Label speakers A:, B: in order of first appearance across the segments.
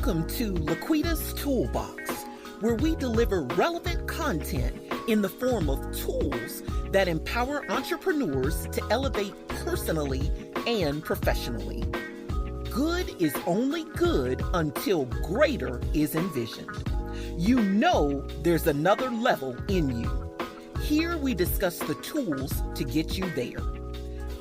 A: Welcome to LaQuita's Toolbox, where we deliver relevant content in the form of tools that empower entrepreneurs to elevate personally and professionally. Good is only good until greater is envisioned. You know there's another level in you. Here we discuss the tools to get you there.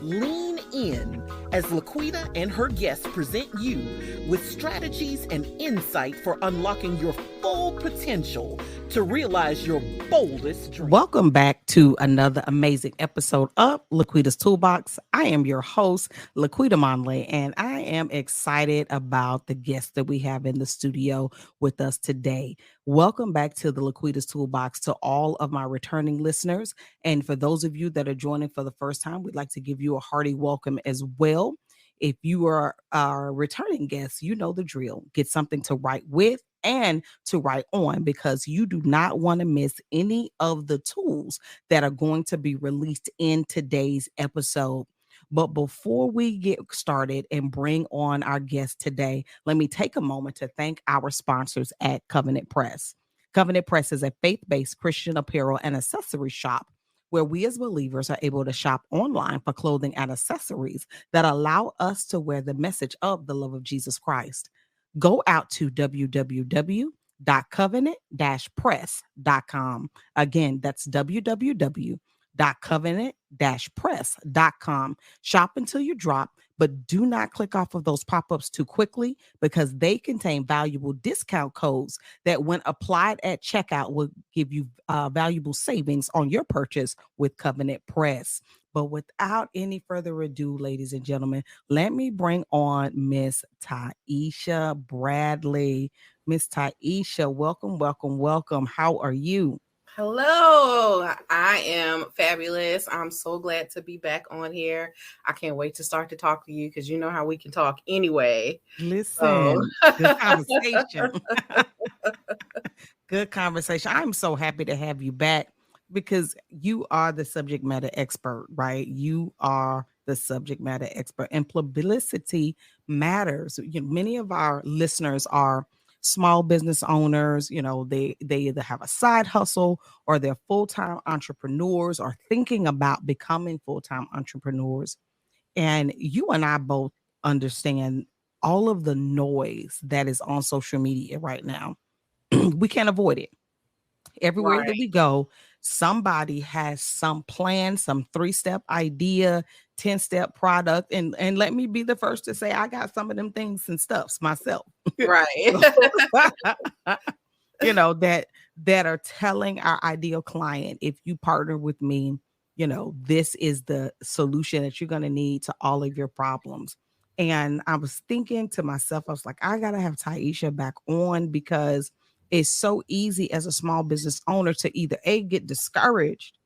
A: Lean in as LaQuita and her guests present you with strategies and insight for unlocking your full potential to realize your boldest dream. Welcome back to another amazing episode of LaQuita's Toolbox. I am your host, LaQuita Monley, and I am excited about the guests that we have in the studio with us today. Welcome back to the LaQuita's Toolbox to all of my returning listeners. And for those of you that are joining for the first time, we'd like to give you a hearty welcome as well. If you are our returning guests, you know the drill. Get something to write with and to write on, because you do not want to miss any of the tools that are going to be released in today's episode. But before we get started and bring on our guest today, let me take a moment to thank our sponsors at Covenant Press. Covenant Press is a faith-based Christian apparel and accessory shop where we as believers are able to shop online for clothing and accessories that allow us to wear the message of the love of Jesus Christ. Go out to www.covenant-press.com. Again, that's www.covenant-press.com. Shop until you drop, but do not click off of those pop-ups too quickly, because they contain valuable discount codes that, when applied at checkout, will give you valuable savings on your purchase with Covenant Press. But without any further ado, ladies and gentlemen, let me bring on Miss Taiisha Bradley. Miss Taiisha, welcome, welcome, welcome. How are you?
B: Hello, I am fabulous. I'm so glad to be back on here. I can't wait to start to talk to you, because you know how we can talk anyway.
A: Listen, good conversation. Good conversation. I'm so happy to have you back, because you are the subject matter expert, right? You are the subject matter expert, and publicity matters. You know, many of our listeners are small business owners. You know, they either have a side hustle or they're full-time entrepreneurs or thinking about becoming full-time entrepreneurs. And you and I both understand all of the noise that is on social media right now. We can't avoid it. Everywhere that we go, somebody has some plan, some 3-step idea, 10-step product. And let me be the first to say, I got some of them things and stuffs myself.
B: Right.
A: You know, that are telling our ideal client, if you partner with me, you know, this is the solution that you're going to need to all of your problems. And I was thinking to myself, I was like, I got to have Taiisha back on, because it's so easy as a small business owner to either get discouraged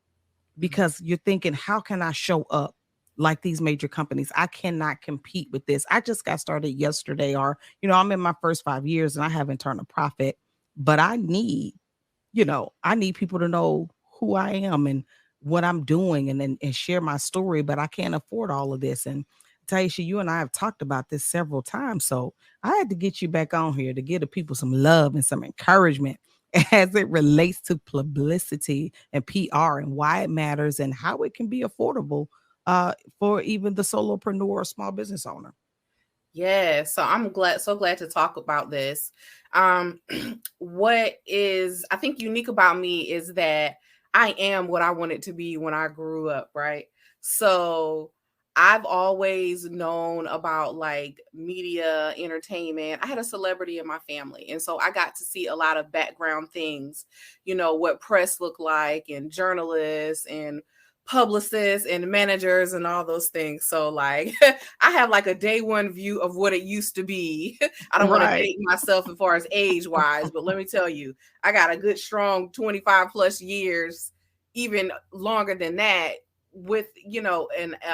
A: because you're thinking, how can I show up like these major companies? I cannot compete with this. I just got started yesterday, or, you know, I'm in my first 5 years and I haven't turned a profit, but I need people to know who I am and what I'm doing, and share my story, but I can't afford all of this. And Taiisha, you and I have talked about this several times, so I had to get you back on here to give the people some love and some encouragement as it relates to publicity and PR, and why it matters and how it can be affordable for even the solopreneur or small business owner.
B: Yeah, so I'm so glad to talk about this. What is, I think, unique about me is that I am what I wanted to be when I grew up, right? So I've always known about like media, entertainment. I had a celebrity in my family, and so I got to see a lot of background things, you know, what press look like, and journalists and publicists and managers and all those things. So like I have like a day one view of what it used to be. I don't want to date myself as far as age wise, but let me tell you, I got a good strong 25 plus years, even longer than that, with, you know,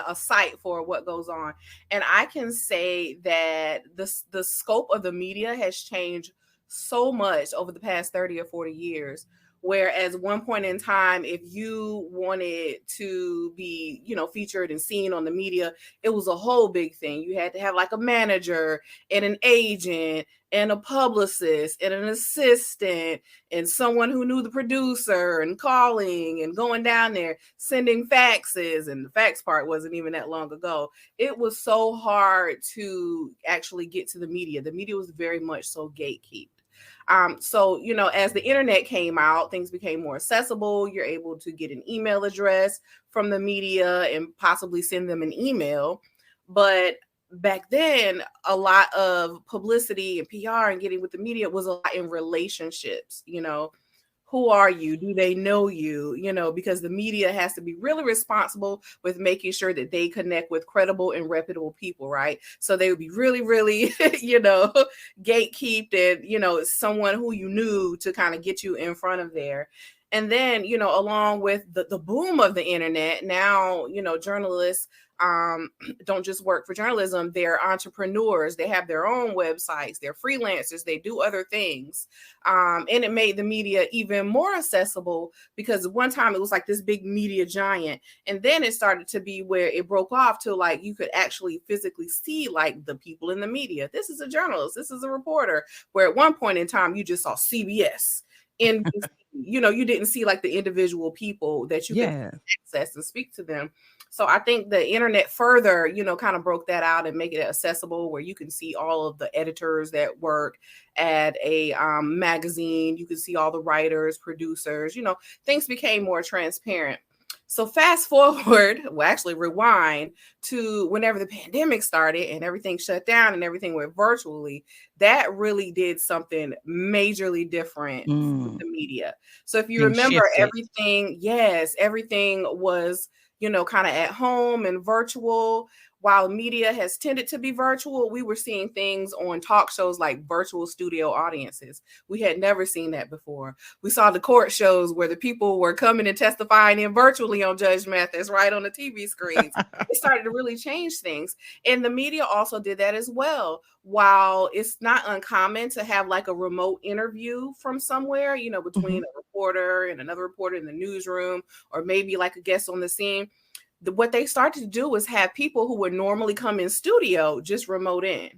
B: a sight for what goes on. And I can say that the scope of the media has changed so much over the past 30 or 40 years, Whereas one point in time, if you wanted to be, featured and seen on the media, it was a whole big thing. You had to have like a manager and an agent and a publicist and an assistant and someone who knew the producer and calling and going down there, sending faxes. And the fax part wasn't even that long ago. It was so hard to actually get to the media. The media was very much so gatekeeped. So, as the internet came out, things became more accessible. You're able to get an email address from the media and possibly send them an email. But back then, a lot of publicity and PR and getting with the media was a lot in relationships. Who are you? Do they know you? Because the media has to be really responsible with making sure that they connect with credible and reputable people, right? So they would be really, really, gatekeeped and, someone who you knew to kind of get you in front of there. And then, along with the boom of the internet, now, journalists don't just work for journalism. They're entrepreneurs. They have their own websites. They're freelancers. They do other things. And it made the media even more accessible because one time it was like this big media giant. And then it started to be where it broke off to like you could actually physically see like the people in the media. This is a journalist. This is a reporter. Where at one point in time, you just saw CBS. And, you didn't see like the individual people that you could access and speak to them. So I think the internet further, kind of broke that out and make it accessible where you can see all of the editors that work at a magazine. You can see all the writers, producers, things became more transparent. So fast forward, actually rewind to whenever the pandemic started and everything shut down and everything went virtually, that really did something majorly different with the media. So if you remember everything was, kind of at home and virtual. While media has tended to be virtual, we were seeing things on talk shows like virtual studio audiences. We had never seen that before. We saw the court shows where the people were coming and testifying in virtually on Judge Mathis, right on the TV screens. It started to really change things. And the media also did that as well. While it's not uncommon to have like a remote interview from somewhere, between a reporter and another reporter in the newsroom, or maybe like a guest on the scene, what they started to do was have people who would normally come in studio just remote in.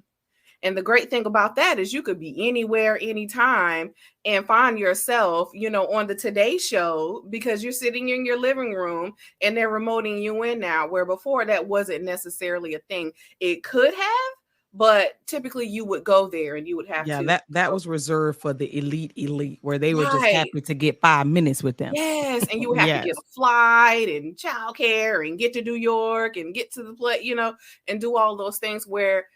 B: And the great thing about that is you could be anywhere, anytime, and find yourself, on the Today Show because you're sitting in your living room and they're remoting you in now, where before that wasn't necessarily a thing. It could have, but typically you would go there and you would have to.
C: That was reserved for the elite where they were just happy to get 5 minutes with them.
B: Yes. And you would have to get a flight and childcare and get to New York and get to the place, and do all those things where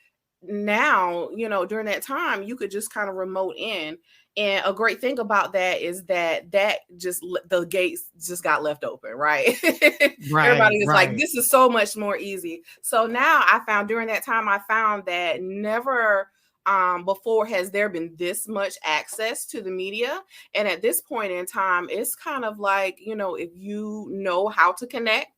B: now, during that time, you could just kind of remote in. And a great thing about that is that just the gates just got left open, right? Everybody was like, this is so much more easy. So now during that time, I found that never before has there been this much access to the media. And at this point in time, it's kind of like, if you know how to connect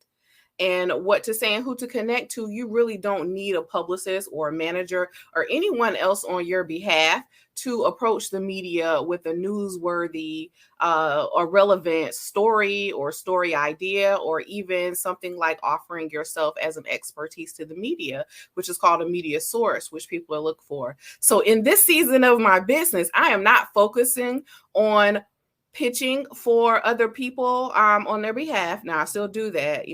B: and what to say and who to connect to, you really don't need a publicist or a manager or anyone else on your behalf to approach the media with a newsworthy or relevant story or story idea, or even something like offering yourself as an expertise to the media, which is called a media source, which people look for. So in this season of my business, I am not focusing on pitching for other people on their behalf. Now I still do that,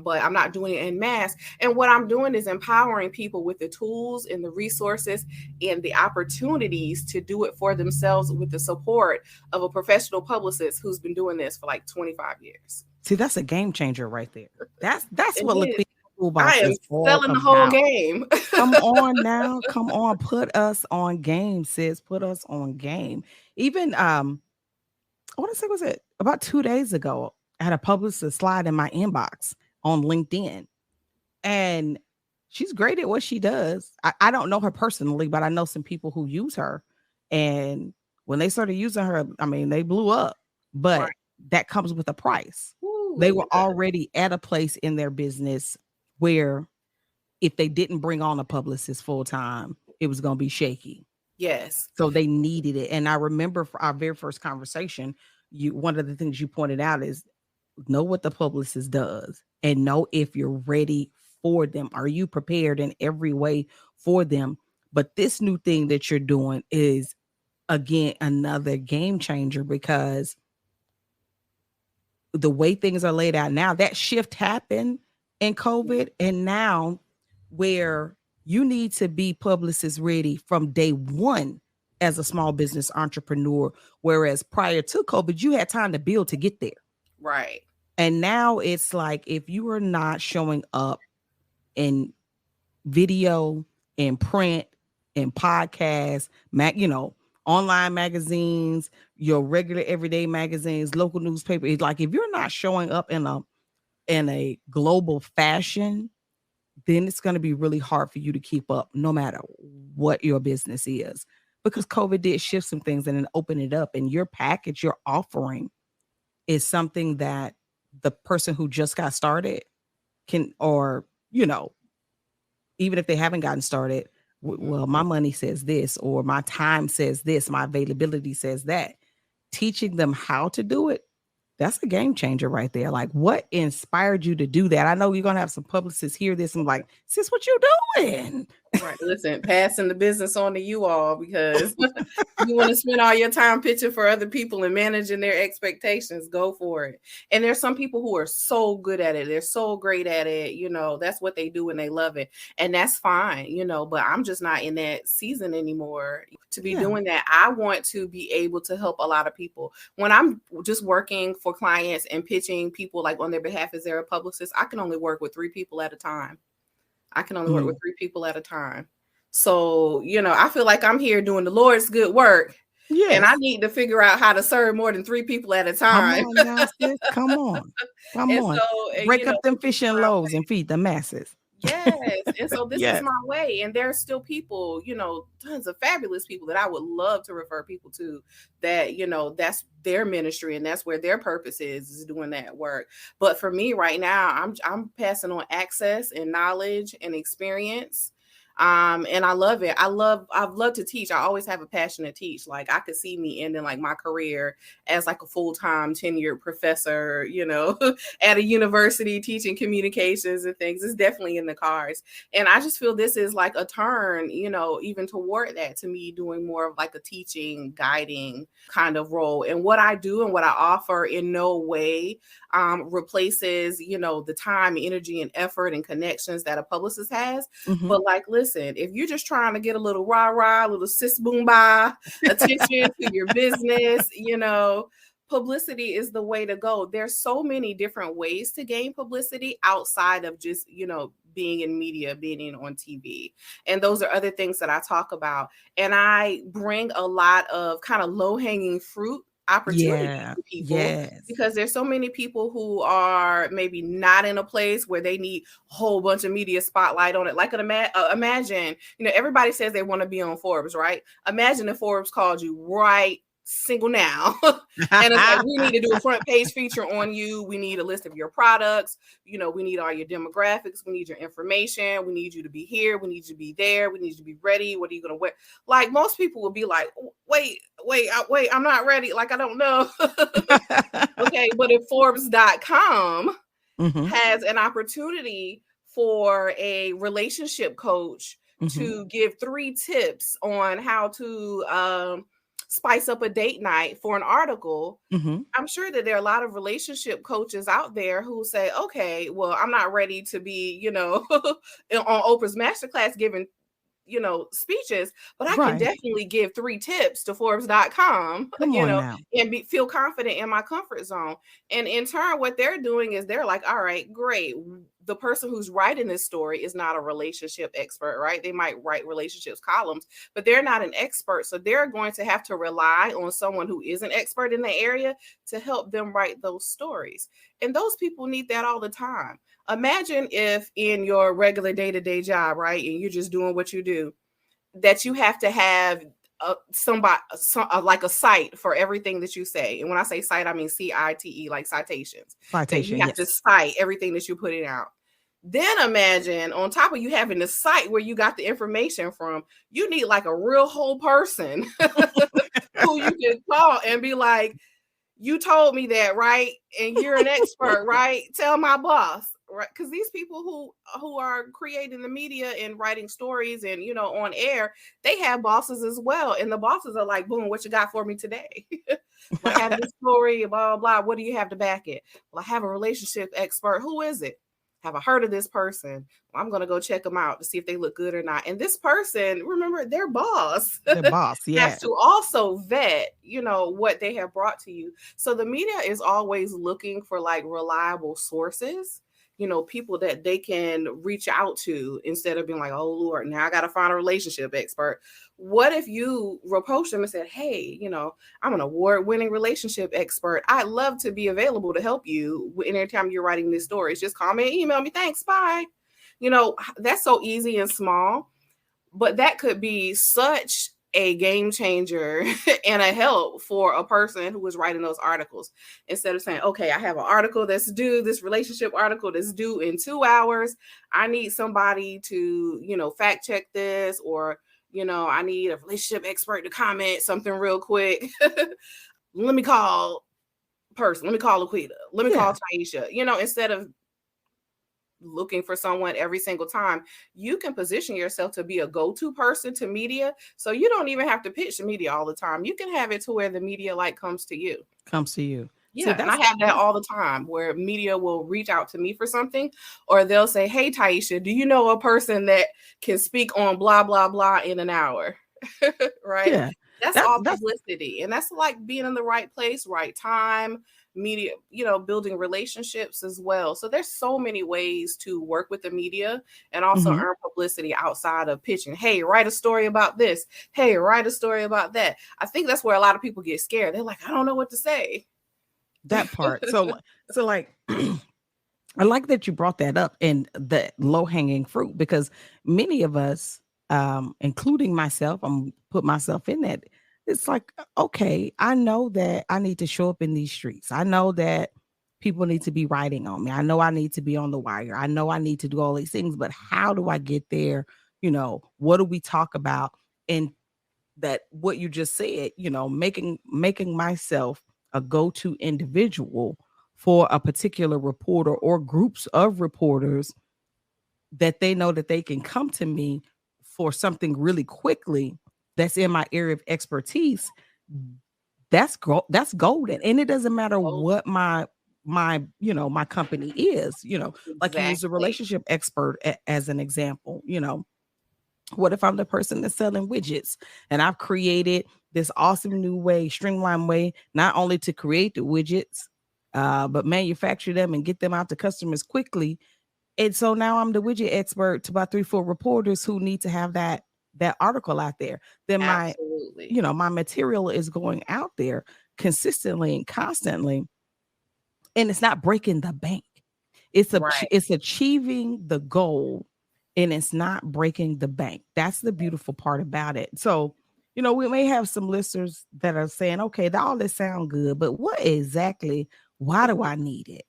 B: but I'm not doing it en masse. And what I'm doing is empowering people with the tools and the resources and the opportunities to do it for themselves with the support of a professional publicist who's been doing this for like 25 years.
C: See, that's a game changer right there. That's what LaQuita's Toolbox
B: I am
C: is all
B: selling the
C: about.
B: whole game.
C: Come on now. Come on. Put us on game, sis. Put us on game. Even I want to say, was it about 2 days ago? I had a publicist slide in my inbox on LinkedIn, and she's great at what she does. I don't know her personally, but I know some people who use her. And when they started using her, I mean, they blew up, but that comes with a price. Ooh, they were already at a place in their business where if they didn't bring on a publicist full time, it was going to be shaky.
B: Yes.
C: So they needed it. And I remember for our very first conversation, one of the things you pointed out is know what the publicist does and know if you're ready for them. Are you prepared in every way for them? But this new thing that you're doing is, again, another game changer, because the way things are laid out now, that shift happened in COVID, and now where you need to be publicist ready from day one as a small business entrepreneur, whereas prior to COVID, you had time to build to get there.
B: Right.
C: And now it's like, if you are not showing up in video, in print, in podcasts, online magazines, your regular everyday magazines, local newspaper, it's like, if you're not showing up in a global fashion, then it's going to be really hard for you to keep up no matter what your business is, because COVID did shift some things and then open it up, and your package, your offering is something that the person who just got started can, or, even if they haven't gotten started, well, my money says this, or my time says this, my availability says that. Teaching them how to do it, that's a game changer right there. Like, what inspired you to do that? I know you're going to have some publicists hear this and like, sis, what you doing?
B: Right. Listen, passing the business on to you all, because you want to spend all your time pitching for other people and managing their expectations. Go for it. And there's some people who are so good at it. They're so great at it. That's what they do and they love it. And that's fine, but I'm just not in that season anymore to be doing that. I want to be able to help a lot of people. When I'm just working for clients and pitching people like on their behalf as they're a publicist, I can only work with 3 people at a time. Work with 3 people at a time. So, I feel like I'm here doing the Lord's good work. Yes. And I need to figure out how to serve more than 3 people at a time.
C: Come on, now, sis. Come on. So, break up them fish and loaves and feed the masses.
B: Yes. And so this is my way. And there's still people, tons of fabulous people that I would love to refer people to that, that's their ministry and that's where their purpose is doing that work. But for me right now, I'm passing on access and knowledge and experience. And I love it. I've loved to teach. I always have a passion to teach. Like, I could see me ending like my career as like a full-time tenured professor, at a university teaching communications and things. It's definitely in the cards. And I just feel this is like a turn, even toward that, to me doing more of like a teaching, guiding kind of role. And what I do and what I offer in no way replaces, the time, energy, and effort and connections that a publicist has. Mm-hmm. But like, listen, if you're just trying to get a little rah-rah, a little sis boom bye attention to your business, publicity is the way to go. There's so many different ways to gain publicity outside of just, being in media, being on TV. And those are other things that I talk about. And I bring a lot of kind of low-hanging fruit opportunity for people, because there's so many people who are maybe not in a place where they need a whole bunch of media spotlight on it. Like, imagine, everybody says they want to be on Forbes, right? Imagine if Forbes called you right single now and it's like, we need to do a front page feature on you. We need a list of your products. We need all your demographics. We need your information. We need you to be here. We need you to be there. We need you to be ready. What are you going to wear? Like, most people will be like, wait, I'm not ready. Like, I don't know. Okay. But if Forbes.com has an opportunity for a relationship coach to give 3 tips on how to, spice up a date night for an article, I'm sure that there are a lot of relationship coaches out there who say, okay, well, I'm not ready to be, on Oprah's Masterclass giving, speeches, but I can definitely give 3 tips to Forbes.com, and feel confident in my comfort zone. And in turn, what they're doing is they're like, all right, great. The person who's writing this story is not a relationship expert, right? They might write relationships columns, but they're not an expert. So they're going to have to rely on someone who is an expert in the area to help them write those stories. And those people need that all the time. Imagine if in your regular day-to-day job, right, and you're just doing what you do, that you have to have like a site for everything that you say. And when I say site, I mean CITE, like citations. You have to cite everything that you're putting out. Then imagine, on top of you having the site where you got the information from, you need like a real whole person who you can call and be like, you told me that, right? And you're an expert, right? Tell my boss, right? Because these people who are creating the media and writing stories and, you know, on air, they have bosses as well. And the bosses are like, boom, what you got for me today? Well, I have this story, blah, blah, blah. What do you have to back it? Well, I have a relationship expert. Who is it? Have I heard of this person? Well, I'm going to go check them out to see if they look good or not. And this person, remember, their boss,
C: Yeah,
B: has to also vet, you know, what they have brought to you. So the media is always looking for like reliable sources, you know, people that they can reach out to instead of being like, oh Lord, now I got to find a relationship expert. What if you approached them and said, hey, you know, I'm an award-winning relationship expert. I'd love to be available to help you anytime you're writing these stories. Just call me and email me. Thanks. Bye. You know, that's so easy and small, but that could be such a game changer and a help for a person who is writing those articles. Instead of saying, okay, I have an article that's due, this relationship article that's due in 2 hours. I need somebody to, you know, fact check this, or, you know, I need a relationship expert to comment something real quick. Let me call LaQuita. Let me call Taiisha. You know, instead of looking for someone every single time, you can position yourself to be a go-to person to media. So you don't even have to pitch the media all the time. You can have it to where the media like comes to you.
C: Yeah,
B: and I have that all the time where media will reach out to me for something, or they'll say, hey, Taiisha, do you know a person that can speak on blah, blah, blah in an hour? Right.
C: Yeah.
B: That's all publicity. And that's like being in the right place, right time, media, you know, building relationships as well. So there's so many ways to work with the media and also earn publicity outside of pitching. Hey, write a story about this. Hey, write a story about that. I think that's where a lot of people get scared. They're like, I don't know what to say.
C: That part. So like, I like that you brought that up, and the low-hanging fruit, because many of us, including myself, I'm put myself in that. It's like, okay, I know that I need to show up in these streets. I know that people need to be writing on me. I know I need to be on the wire. I know I need to do all these things, but how do I get there? You know, what do we talk about? And that what you just said, you know, making myself a go-to individual for a particular reporter or groups of reporters, that they know that they can come to me for something really quickly that's in my area of expertise. That's golden. And it doesn't matter what my you know, my company is, you know, like you use a relationship expert as an example. You know, what if I'm the person that's selling widgets and I've created this awesome new way, streamlined way, not only to create the widgets, but manufacture them and get them out to customers quickly. And so now I'm the widget expert to about 3-4 reporters who need to have that article out there. Then my material is going out there consistently and constantly, and it's not breaking the bank. It's achieving the goal, and it's not breaking the bank. That's the beautiful part about it. So, you know, we may have some listeners that are saying, okay, all this sound good, but what exactly, why do I need it?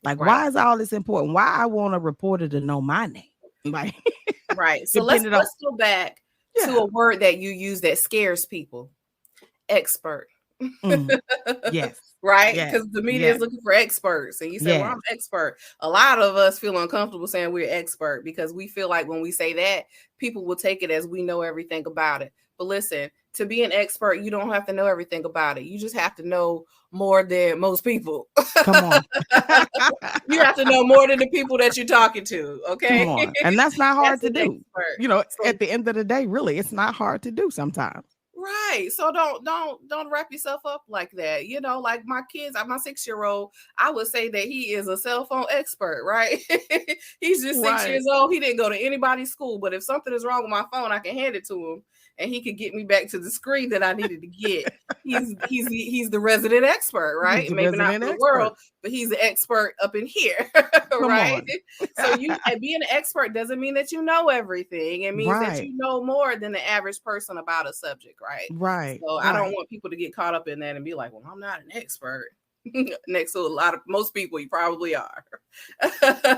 C: Like, why is all this important? Why I want a reporter to know my name? Like,
B: right. So let's go back to a word that you use that scares people. Expert.
C: Yes.
B: Right? Because the media is looking for experts. And you say, well, I'm expert. A lot of us feel uncomfortable saying we're expert because we feel like when we say that, people will take it as we know everything about it. But listen, to be an expert, you don't have to know everything about it. You just have to know more than most people.
C: Come on.
B: You have to know more than the people that you're talking to. Okay.
C: Come on. And that's not hard to do. Expert. You know, at the end of the day, really, it's not hard to do sometimes.
B: Right. So don't wrap yourself up like that. You know, like my kids, my 6-year-old, I would say that he is a cell phone expert, right? He's just 6 years old. He didn't go to anybody's school, but if something is wrong with my phone, I can hand it to him and he could get me back to the screen that I needed to get. He's the resident expert, right? Maybe not for the world, but he's the expert up in here, right? So being an expert doesn't mean that you know everything. It means that you know more than the average person about a subject, right?
C: Right.
B: So I don't want people to get caught up in that and be like, well, I'm not an expert. Next to most people, you probably are.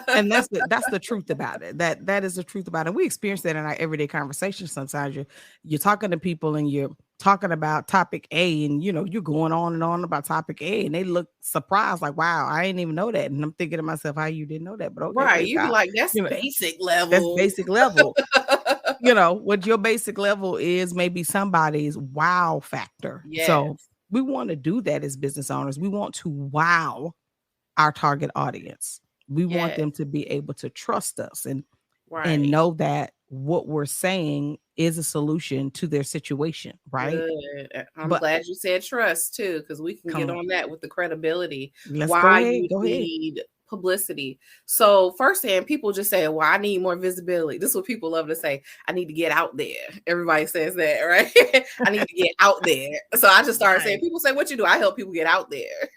C: And that's the truth about it. That is the truth about it. We experience that in our everyday conversation. Sometimes you're talking to people and you're talking about topic A, and you're going on and on about topic A, and they look surprised, like, wow, I didn't even know that. And I'm thinking to myself, how you didn't know that? But okay,
B: Right. You be like, that's basic level.
C: That's basic level. What your basic level is maybe somebody's wow factor.
B: Yes.
C: So we want to do that as business owners. We want to wow our target audience. We want them to be able to trust us and know that what we're saying is a solution to their situation, right?
B: Good. I'm glad you said trust too, because we can get on that with the credibility.
C: Why
B: you need publicity. So firsthand, people just say, well, I need more visibility. This is what people love to say. I need to get out there. Everybody says that, right? I need to get out there. So I just started saying, people say, what you do? I help people get out there.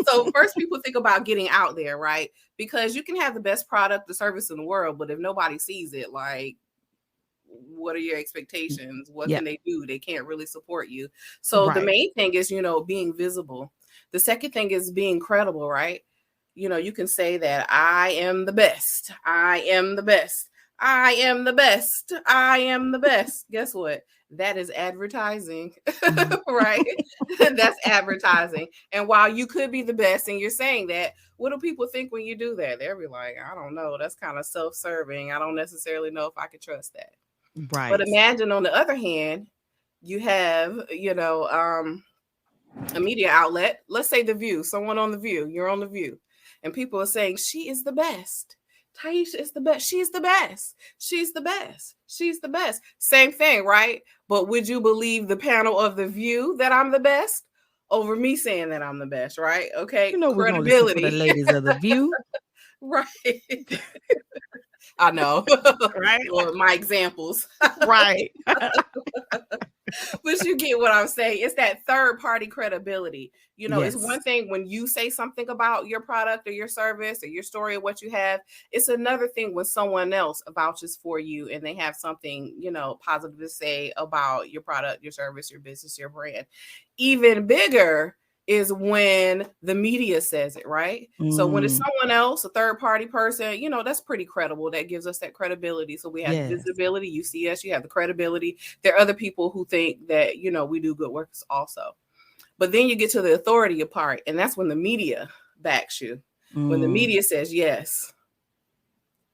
B: So first people think about getting out there, right? Because you can have the best product or service in the world, but if nobody sees it, like, what are your expectations? What can they do? They can't really support you. So the main thing is, being visible. The second thing is being credible, right? You can say that I am the best. I am the best. I am the best. I am the best. Guess what? That is advertising, right? That's advertising. And while you could be the best and you're saying that, what do people think when you do that? They'll be like, I don't know. That's kind of self-serving. I don't necessarily know if I could trust that.
C: Right.
B: But imagine on the other hand, you have, a media outlet. Let's say The View, someone on The View, you're on The View. And people are saying, she is the best. Taiisha is the best. She's the best. She's the best. She's the best. Same thing, right? But would you believe the panel of The View that I'm the best over me saying that I'm the best, right? Okay.
C: Credibility. We're the ladies of The View.
B: Right. I know. Right. Or my examples.
C: Right.
B: But you get what I'm saying. It's that third party credibility. It's one thing when you say something about your product or your service or your story or what you have. It's another thing when someone else vouches for you and they have something, positive to say about your product, your service, your business, your brand. Even bigger is when the media says it, right? So when it's someone else, a third party person, that's pretty credible. That gives us that credibility. So we have visibility. You see us, you have the credibility. There are other people who think that, we do good works also. But then you get to the authority part, and that's when the media backs you. When the media says, yes,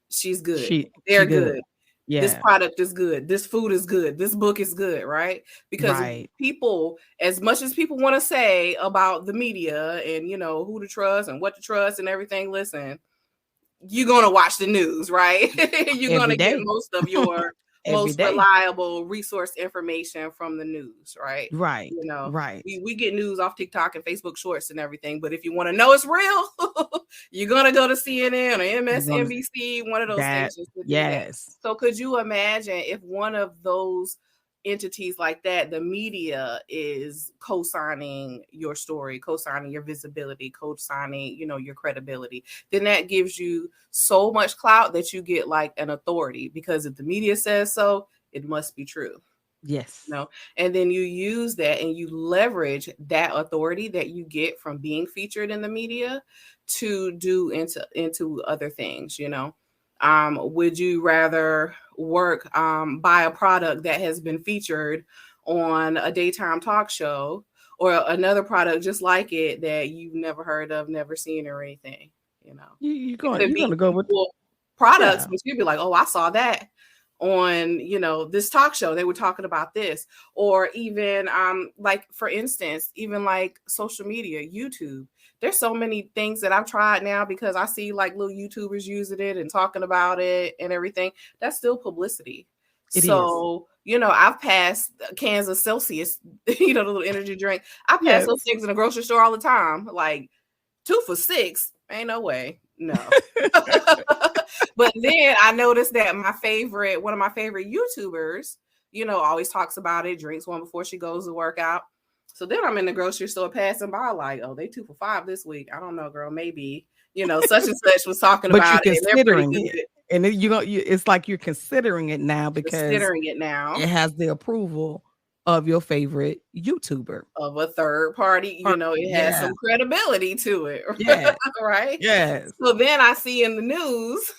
B: she's good. They're good. Yeah. This product is good. This food is good. This book is good, right? Because people, as much as people want to say about the media and, who to trust and what to trust and everything, listen, you're going to watch the news, right? You're going to get most of your most reliable resource information from the news, right?
C: Right.
B: Right. We get news off TikTok and Facebook Shorts and everything, but if you want to know it's real, you're gonna go to CNN or MSNBC, one of those stations.
C: Yes.
B: So could you imagine if one of those entities like that, the media is co-signing your story, co-signing your visibility, co-signing, your credibility, then that gives you so much clout that you get like an authority, because if the media says so, it must be true.
C: Yes.
B: And then you use that and you leverage that authority that you get from being featured in the media to do into other things, Would you rather work, buy a product that has been featured on a daytime talk show, or another product just like it that you've never heard of, never seen or anything?
C: You're going to go with
B: products, but you'd be like, oh, I saw that on, this talk show. They were talking about this. Or even like, for instance, even like social media, YouTube. There's so many things that I've tried now because I see like little YouTubers using it and talking about it and everything. That's still publicity. So, I've passed cans of Celsius, the little energy drink. I pass those things in the grocery store all the time. Like 2 for $6. Ain't no way. No. But then I noticed that one of my favorite YouTubers, always talks about it, drinks one before she goes to work out. So then I'm in the grocery store passing by like, oh, they 2 for $5 this week. I don't know, girl, maybe, such and such was talking about
C: it. But you're considering it. And it's like you're considering it now because it has the approval of your favorite YouTuber.
B: Of a third party, it has some credibility to it.
C: Yeah.
B: Right?
C: Yes.
B: So then I see in the news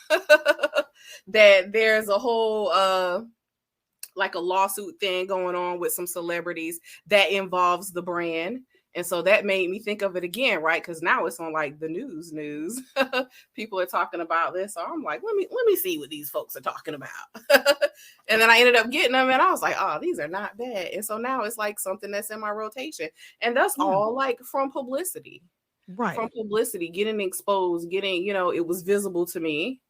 B: that there's a whole like a lawsuit thing going on with some celebrities that involves the brand. And so that made me think of it again, right? Because now it's on like the news. People are talking about this. So I'm like, let me see what these folks are talking about. And then I ended up getting them and I was like, oh, these are not bad. And so now it's like something that's in my rotation. And that's all like from publicity.
C: Right.
B: From publicity, getting exposed, getting, it was visible to me,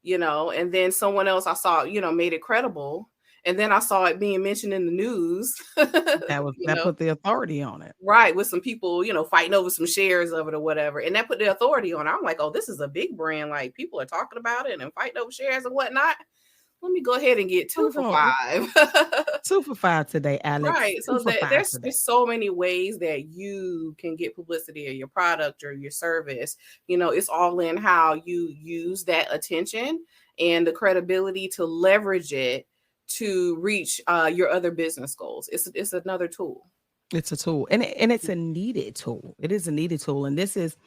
B: and then someone else I saw, made it credible. And then I saw it being mentioned in the news.
C: That put the authority on it.
B: Right. With some people, fighting over some shares of it or whatever. And that put the authority on it. I'm like, oh, this is a big brand. Like people are talking about it and fighting over shares and whatnot. Let me go ahead and get 2 for $5.
C: 2 for $5 today, Alex.
B: Right. So there's so many ways that you can get publicity of your product or your service. It's all in how you use that attention and the credibility to leverage it to reach your other business goals. It's another tool.
C: It's a tool, and it's a needed tool. It is a needed tool. And this is,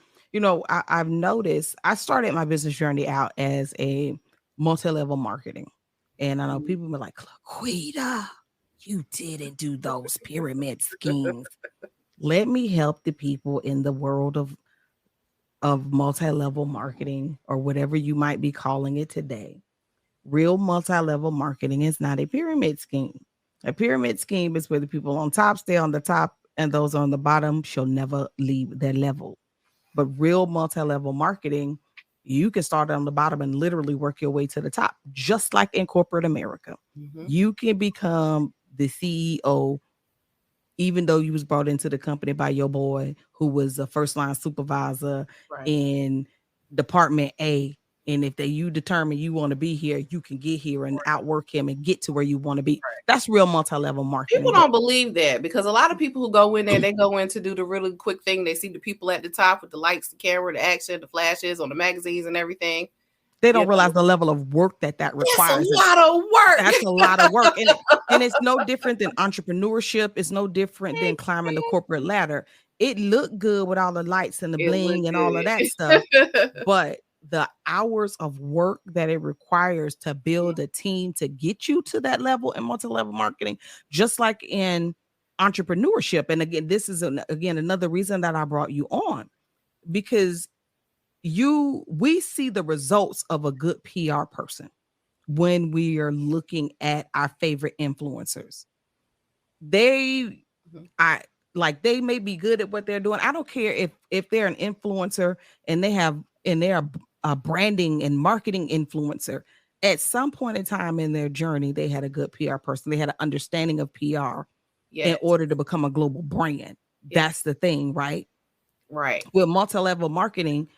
C: I've noticed I started my business journey out as a multi-level marketing. And I know people be like, LaQuita, you didn't do those pyramid schemes. Let me help the people in the world of multi-level marketing, or whatever you might be calling it today. Real multi-level marketing is not a pyramid scheme. A pyramid scheme is where the people on top stay on the top and those on the bottom shall never leave their level. But real multi-level marketing, you can start on the bottom and literally work your way to the top, just like in corporate America. Mm-hmm. You can become the CEO, even though you was brought into the company by your boy who was a first line supervisor in department A. And if you determine you want to be here, you can get here and outwork him and get to where you want to be. Right. That's real multi-level marketing.
B: People don't believe that, because a lot of people who go in there, they go in to do the really quick thing. They see the people at the top with the lights, the camera, the action, the flashes on the magazines and everything.
C: They don't realize the level of work that requires.
B: It's a lot of work.
C: That's a lot of work. And it's no different than entrepreneurship. It's no different than climbing the corporate ladder. It looked good with all the lights and the bling and all of that stuff. But the hours of work that it requires to build a team to get you to that level in multi-level marketing, just like in entrepreneurship. And again, this is another reason that I brought you on, because we see the results of a good PR person when we are looking at our favorite influencers. They may be good at what they're doing. I don't care if they're an influencer and they're a branding and marketing influencer. At some point in time in their journey, they had a good PR person. They had an understanding of PR in order to become a global brand. That's the thing, right?
B: Right.
C: With multi-level marketing,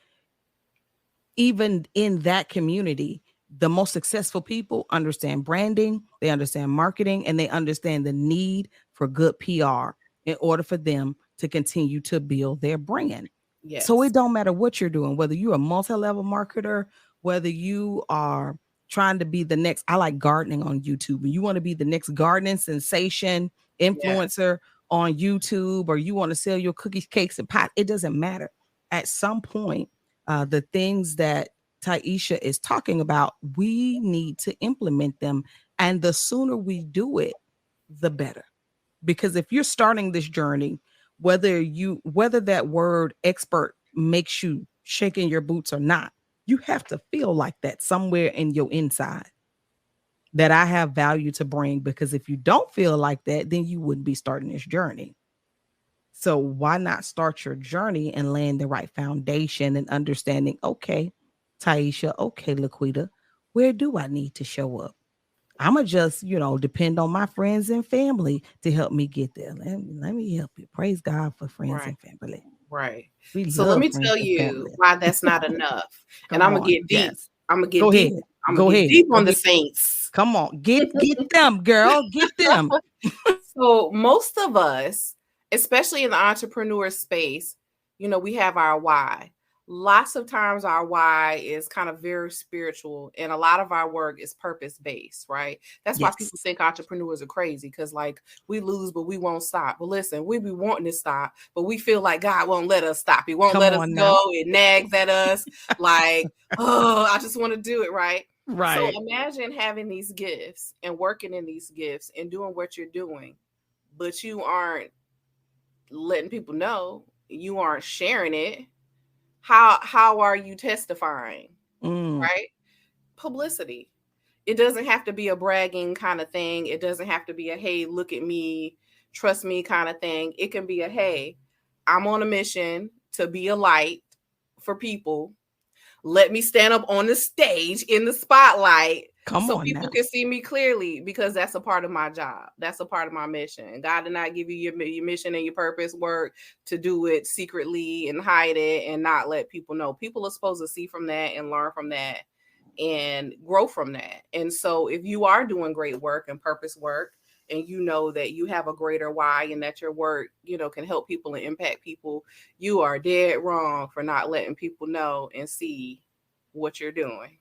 C: even in that community, the most successful people understand branding, they understand marketing, and they understand the need for good PR in order for them to continue to build their brand. Yes. So it don't matter what you're doing, whether you're a multi-level marketer, whether you are trying to be the next, I like gardening on YouTube, and you want to be the next gardening sensation influencer on YouTube, or you want to sell your cookies, cakes, and pie. It doesn't matter. At some point, the things that Taiisha is talking about, we need to implement them. And the sooner we do it, the better. Because if you're starting this journey, whether that word expert makes you shake in your boots or not, you have to feel like that somewhere in your inside, that I have value to bring. Because if you don't feel like that, then you wouldn't be starting this journey. So why not start your journey and laying the right foundation and understanding, okay, Taiisha, okay, LaQuita, where do I need to show up? I'm going to just, depend on my friends and family to help me get there. Let me help you. Praise God for friends and family.
B: Right. So let me tell you why that's not enough. And I'm going to get deep.
C: Yes.
B: I'm going to get deep. I'm going to get deep on the saints.
C: Come on. Get them, girl. Get them.
B: So most of us, especially in the entrepreneur space, we have our why. Lots of times our why is kind of very spiritual, and a lot of our work is purpose-based, right? That's why people think entrepreneurs are crazy, because we lose, but we won't stop. But listen, we be wanting to stop, but we feel like God won't let us stop. He won't let us go. It nags at us like, oh, I just want to do it, right? So
C: Right.
B: imagine having these gifts and working in these gifts and doing what you're doing, but you aren't letting people know, you aren't sharing it. How are you testifying?
C: Mm.
B: Right? Publicity. It doesn't have to be a bragging kind of thing. It doesn't have to be a, hey, look at me, trust me kind of thing. It can be a, hey, I'm on a mission to be a light for people. Let me stand up on the stage in the spotlight
C: Come
B: so
C: on
B: people
C: now.
B: can see me clearly, because that's a part of my job. That's a part of my mission. God did not give you your mission and your purpose work to do it secretly and hide it and not let people know. People are supposed to see from that and learn from that and grow from that. And so if you are doing great work and purpose work, and you know that you have a greater why and that your work, can help people and impact people, you are dead wrong for not letting people know and see what you're doing.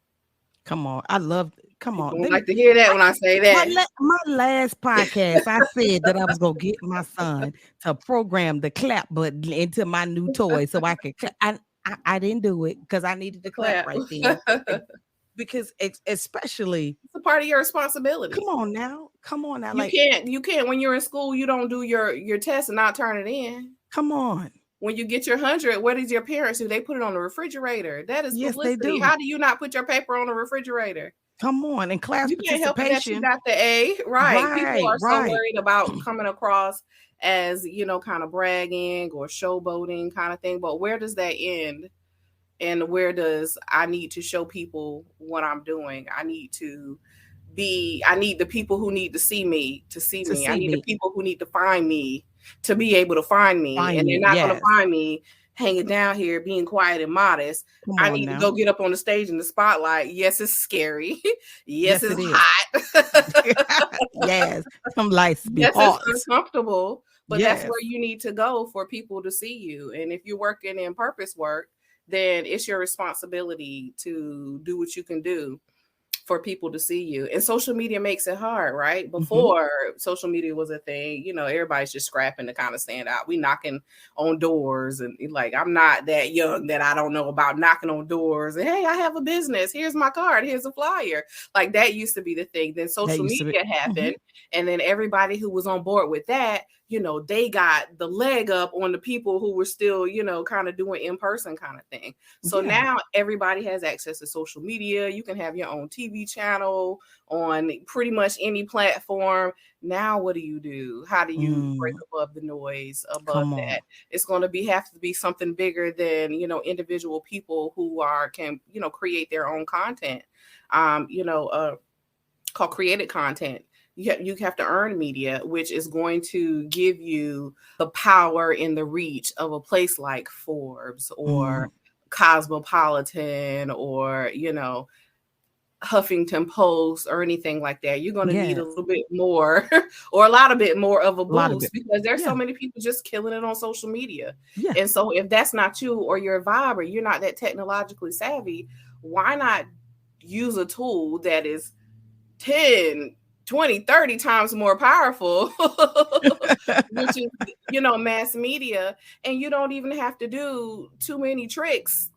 C: Come on. Come
B: People
C: on.
B: don't like to hear that when I say that.
C: My last podcast, I said that I was gonna get my son to program the clap button into my new toy so I could clap. I didn't do it because I needed to clap right then. Because especially,
B: it's a part of your responsibility.
C: Come on now.
B: You can't when you're in school, you don't do your test and not turn it in.
C: Come on.
B: When you get your 100, what does your parents do? They put it on the refrigerator. That is
C: Yes,
B: publicity.
C: they do.
B: How do you not put your paper on the refrigerator?
C: Come on, in class
B: you
C: participation.
B: Can't help it that you got the A, right? People are so worried about coming across as, kind of bragging or showboating kind of thing. But where does that end? And where does I need to show people what I'm doing? I need the people who need to see me to see me. I need the people who need to find me to be able to find me. And they're not going to find me hanging down here being quiet and modest. I need to go get up on the stage in the spotlight. Yes, it's scary. yes, it's hot.
C: Yes, some lights be
B: yes,
C: hot.
B: It's uncomfortable. But that's where you need to go for people to see you. And if you're working in purpose work, then it's your responsibility to do what you can do for people to see you. And social media makes it hard, right? Before social media was a thing, everybody's just scrapping to kind of stand out. We knocking on doors and like, I'm not that young that I don't know about knocking on doors and, hey, I have a business. Here's my card. Here's a flyer. Like that used to be the thing. Then social media happened. And then everybody who was on board with that, they got the leg up on the people who were still, kind of doing in-person kind of thing. So now everybody has access to social media. You can have your own TV channel on pretty much any platform. Now, what do? How do you break above the noise above that? It's going to have to be something bigger than, individual people who can create their own content, called created content. You have to earn media, which is going to give you the power and the reach of a place like Forbes or Cosmopolitan or, Huffington Post or anything like that. You're going to need a little bit more or a lot bit more of a boost because there's so many people just killing it on social media. Yeah. And so if that's not you or you're a vibe or you're not that technologically savvy, why not use a tool that is 10, 20, 30 times more powerful, which is, mass media. And you don't even have to do too many tricks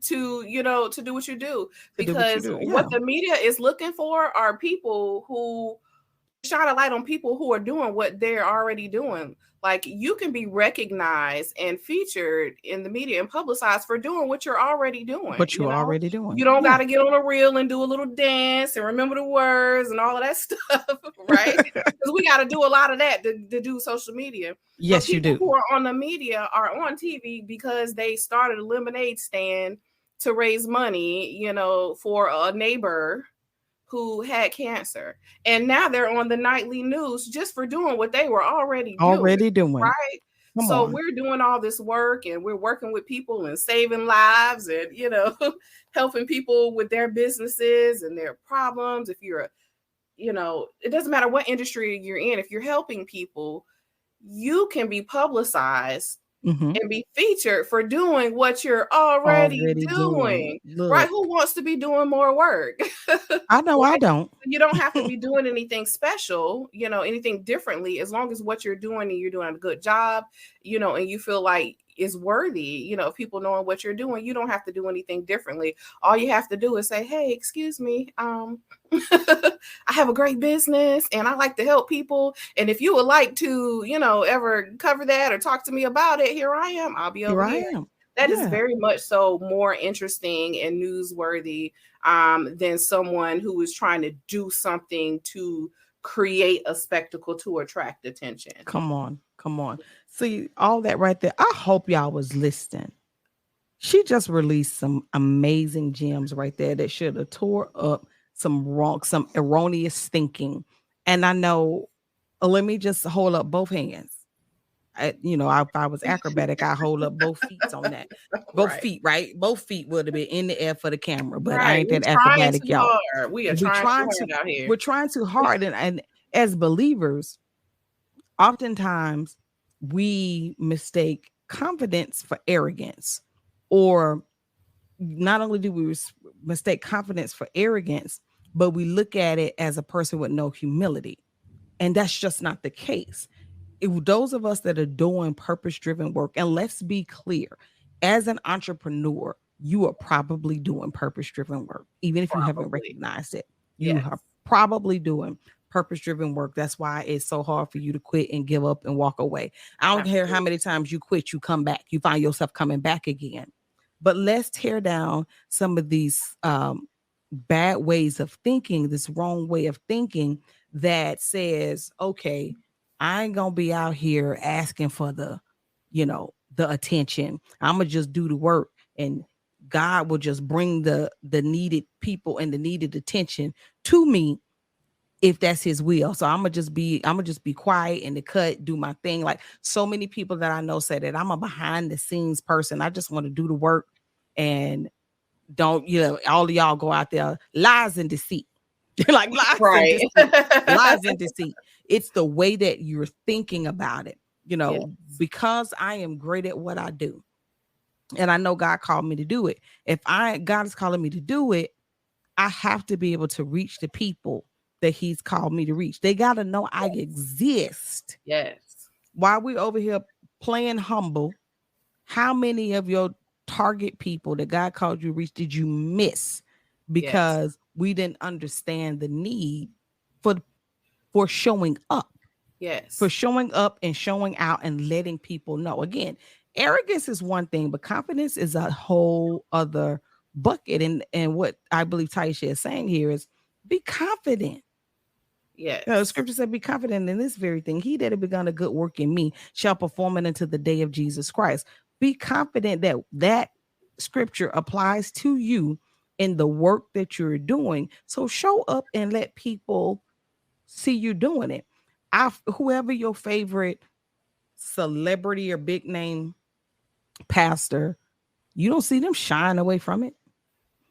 B: to do what you do, because what the media is looking for are people who shine a light on people who are doing what they're already doing. Like you can be recognized and featured in the media and publicized for doing what you're already doing. You don't got to get on a reel and do a little dance and remember the words and all of that stuff, right? Because we got to do a lot of that to do social media.
C: Yes, you do.
B: People who are on the media are on TV because they started a lemonade stand to raise money, for a neighbor who had cancer. And now they're on the nightly news just for doing what they were already doing. Right? We're doing all this work and we're working with people and saving lives and, helping people with their businesses and their problems. If you're, it doesn't matter what industry you're in. If you're helping people, you can be publicized and be featured for doing what you're already doing. Right? Who wants to be doing more work?
C: I know I don't.
B: You don't have to be doing anything special, anything differently, as long as what you're doing and you're doing a good job, and you feel like is worthy, people knowing what you're doing. You don't have to do anything differently. All you have to do is say, hey, excuse me, I have a great business and I like to help people. And if you would like to, ever cover that or talk to me about it, here I am. I'll be over here. That is very much so more interesting and newsworthy than someone who is trying to do something to create a spectacle to attract attention.
C: Come on. See, all that right there. I hope y'all was listening. She just released some amazing gems right there that should have tore up some erroneous thinking. And I know, let me just hold up both hands. If I was acrobatic, I hold up both feet on that. Both feet, right? Both feet would have been in the air for the camera, but I ain't that acrobatic, y'all.
B: We are trying too hard out here.
C: We're trying too hard, and as believers, oftentimes we mistake confidence for arrogance, or not only do we mistake confidence for arrogance, but we look at it as a person with no humility, and that's just not the case. Those of us that are doing purpose-driven work, and let's be clear, as an entrepreneur, you are probably doing purpose-driven work, even if you haven't recognized it. You are probably doing purpose-driven work. That's why it's so hard for you to quit and give up and walk away. I don't care how many times you quit, you come back. You find yourself coming back again. But let's tear down some of these bad ways of thinking, this wrong way of thinking that says, okay, I ain't gonna be out here asking for the attention. I'm gonna just do the work, and God will just bring the needed people and the needed attention to me if that's His will. So I'm gonna just be quiet in the cut, do my thing. Like so many people that I know say that I'm a behind the scenes person. I just want to do the work, and don't all of y'all go out there lies and deceit. Like lies and deceit. It's the way that you're thinking about it, because I am great at what I do. And I know God called me to do it. If God is calling me to do it, I have to be able to reach the people that He's called me to reach. They got to know I exist.
B: Yes.
C: While we're over here playing humble, how many of your target people that God called you to reach did you miss because we didn't understand the need for showing up?
B: Yes.
C: For showing up and showing out and letting people know. Again, arrogance is one thing, but confidence is a whole other bucket. And what I believe Taiisha is saying here is be confident.
B: Yes.
C: The scripture said, be confident in this very thing. He that had begun a good work in me shall perform it until the day of Jesus Christ. Be confident that that scripture applies to you in the work that you're doing. So show up and let people see you doing it. Whoever your favorite celebrity or big name pastor, you don't see them shying away from it.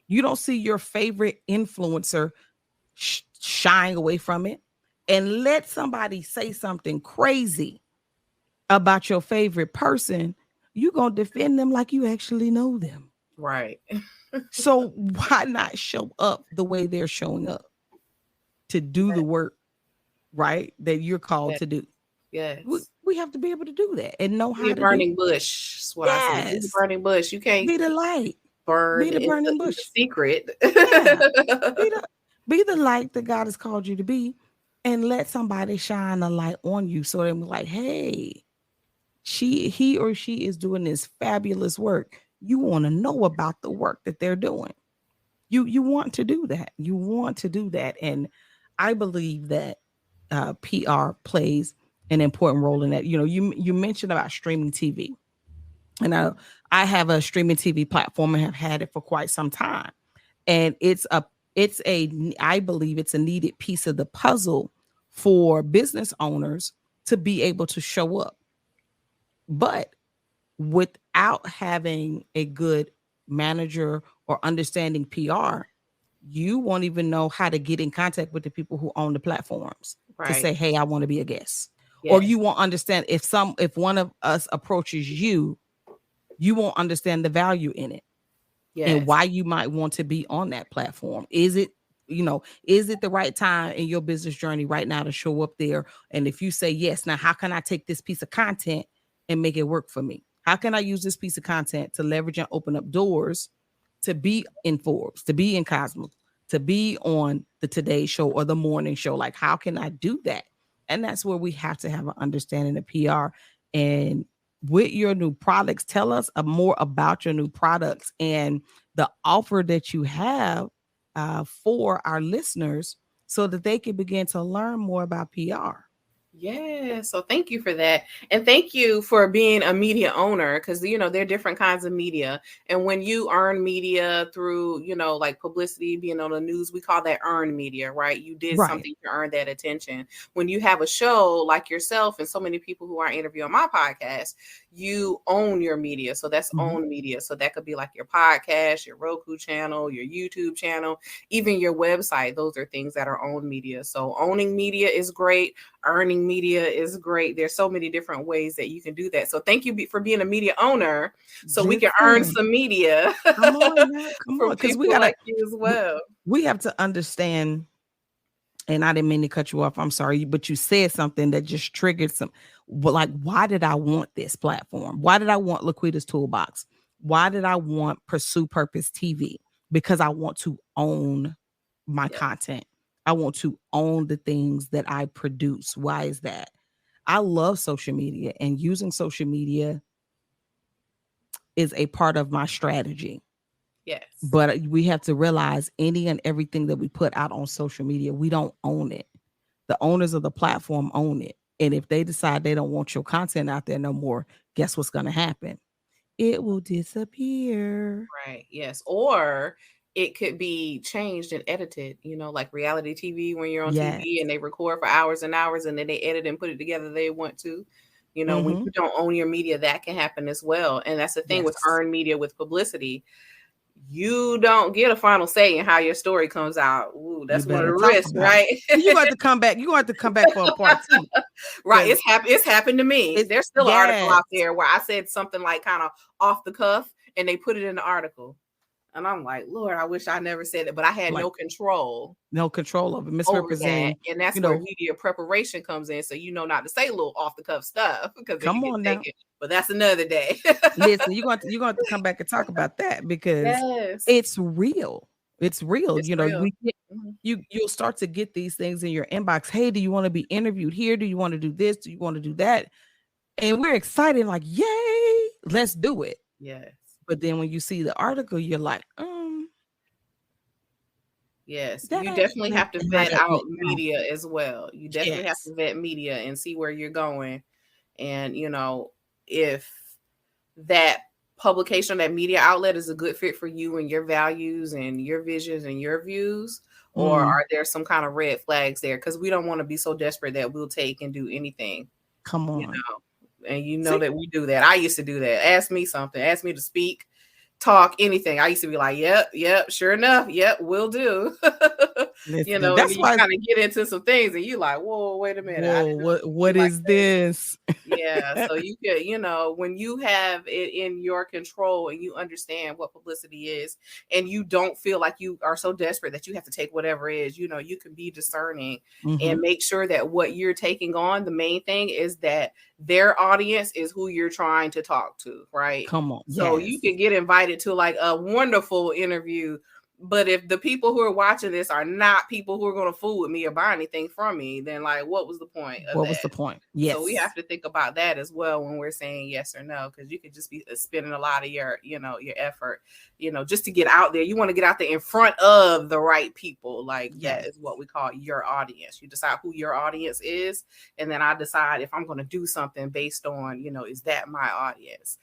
C: You don't see your favorite influencer shying away from it. And let somebody say something crazy about your favorite person, you're going to defend them like you actually know them.
B: Right.
C: So why not show up the way they're showing up to do the work, right, that you're called to do?
B: Yes.
C: We have to be able to do that and know how to
B: burning bush. That's what I say. Be the burning bush. You can't
C: be the light.
B: Burn.
C: Be the burning bush.
B: Secret.
C: Be the light that God has called you to be, and let somebody shine a light on you so they're like, hey, he or she is doing this fabulous work. You want to know about the work that they're doing. You want to do that. You want to do that. And I believe that PR plays an important role in that. You mentioned about streaming TV. And I have a streaming TV platform and have had it for quite some time. And I believe it's a needed piece of the puzzle for business owners to be able to show up. But without having a good manager or understanding PR, you won't even know how to get in contact with the people who own the platforms to say, hey, I want to be a guest. Yes. Or you won't understand if one of us approaches you, you won't understand the value in it. Yes. And why you might want to be on that platform. Is it Is it the right time in your business journey right now to show up there? And if you say yes, now how can I take this piece of content and make it work for me? How can I use this piece of content to leverage and open up doors to be in Forbes, to be in Cosmo, to be on the Today Show or the morning show? Like, how can I do that? And that's where we have to have an understanding of PR. And with your new products, tell us more about your new products and the offer that you have for our listeners so that they can begin to learn more about PR.
B: Yeah, so thank you for that. And thank you for being a media owner, because, there are different kinds of media. And when you earn media through, like publicity, being on the news, we call that earned media, right? You did something to earn that attention. When you have a show like yourself and so many people who are interviewing my podcast, you own your media. So that's owned media. So that could be like your podcast, your Roku channel, your YouTube channel, even your website. Those are things that are owned media. So owning media is great. Earning media is great. There's so many different ways that you can do that. So thank you for being a media owner, so we can earn some media.
C: Come on, because we gotta
B: like you as well.
C: We have to understand. And I didn't mean to cut you off. I'm sorry, but you said something that just triggered some. Like, why did I want this platform? Why did I want LaQuita's Toolbox? Why did I want Pursue Purpose TV? Because I want to own my content. I want to own the things that I produce. Why is that? I love social media, and using social media is a part of my strategy.
B: Yes.
C: But we have to realize any and everything that we put out on social media, we don't own it. The owners of the platform own it. And if they decide they don't want your content out there no more, guess what's going to happen? It will disappear.
B: Right. Yes. Or it could be changed and edited, like reality TV, when you're on TV and they record for hours and hours and then they edit and put it together they want to. When you don't own your media, that can happen as well. And that's the thing with earned media, with publicity. You don't get a final say in how your story comes out. Ooh, that's one of the risks, right?
C: You got to come back. You got to come back for a part 2.
B: Right. It's happened to me. There's still an article out there where I said something like kind of off the cuff and they put it in the article. And I'm like, Lord, I wish I never said it, but I had no control.
C: No control of it. Misrepresenting.
B: And that's where media preparation comes in. So not to say a little off the cuff stuff, because
C: come on now.
B: But that's another day.
C: Listen, you're going to have to come back and talk about that, because it's real. It's real.
B: It's real.
C: You'll start to get these things in your inbox. Hey, do you want to be interviewed here? Do you want to do this? Do you want to do that? And we're excited, like, yay, let's do it.
B: Yes.
C: But then when you see the article, you're like,
B: yes, you definitely have to vet out media as well. You definitely have to vet media and see where you're going. And, if that publication, that media outlet is a good fit for you and your values and your visions and your views, or are there some kind of red flags there? Because we don't want to be so desperate that we'll take and do anything.
C: Come on.
B: And that we do that. I used to do that. Ask me something. Ask me to speak, talk, anything. I used to be like, yep, sure enough. Yep, will do.
C: Listen,
B: that's why you kind of get into some things and you like, whoa, wait a minute.
C: Whoa, what is this?
B: Yeah. So you could, when you have it in your control and you understand what publicity is, and you don't feel like you are so desperate that you have to take whatever is, you can be discerning and make sure that what you're taking on, the main thing is that their audience is who you're trying to talk to, right?
C: Come on.
B: So you could get invited to like a wonderful interview, but if the people who are watching this are not people who are going to fool with me or buy anything from me, then like, what was the point of
C: what was the point? Yes.
B: So we have to think about that as well when we're saying yes or no, because you could just be spending a lot of your effort, just to get out there. You want to get out there in front of the right people. Like that is what we call your audience. You decide who your audience is, and then I decide if I'm going to do something based on, is that my audience?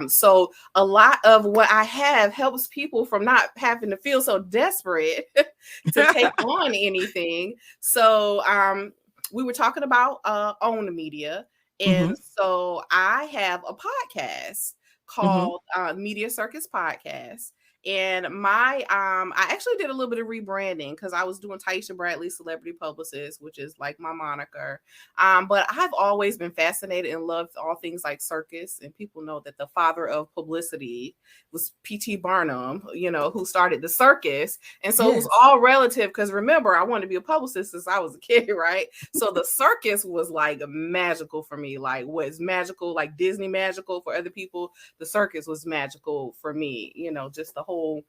B: So a lot of what I have helps people from not having to feel so desperate to take on anything. So we were talking about own media. And so I have a podcast called Media Circus Podcast. And my I actually did a little bit of rebranding because I was doing Taiisha Bradley Celebrity Publicist, which is like my moniker. But I've always been fascinated and loved all things like circus, and people know that the father of publicity was P.T. Barnum, who started the circus. And so It was all relative because remember, I wanted to be a publicist since I was a kid, right? So the circus was like magical for me. Like what's magical, like Disney magical for other people, the circus was magical for me, just the whole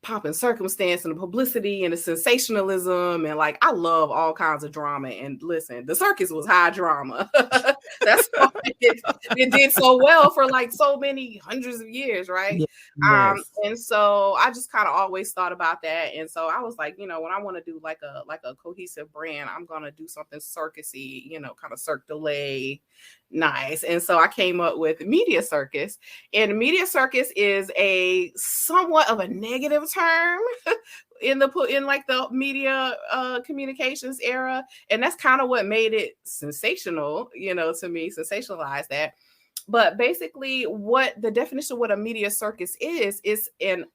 B: pomp and circumstance and the publicity and the sensationalism, and like I love all kinds of drama. And listen, the circus was high drama. That's why it did so well for like so many hundreds of years, right?
C: Yes.
B: And so I just kind of always thought about that. And so I was like, when I want to do like a cohesive brand, I'm gonna do something circusy, kind of Cirque du Soleil, nice. And so I came up with Media Circus. And Media Circus is a somewhat of a negative term in like the media communications era, and that's kind of what made it sensational, to me, sensationalize that. But basically, what the definition of what a media circus is an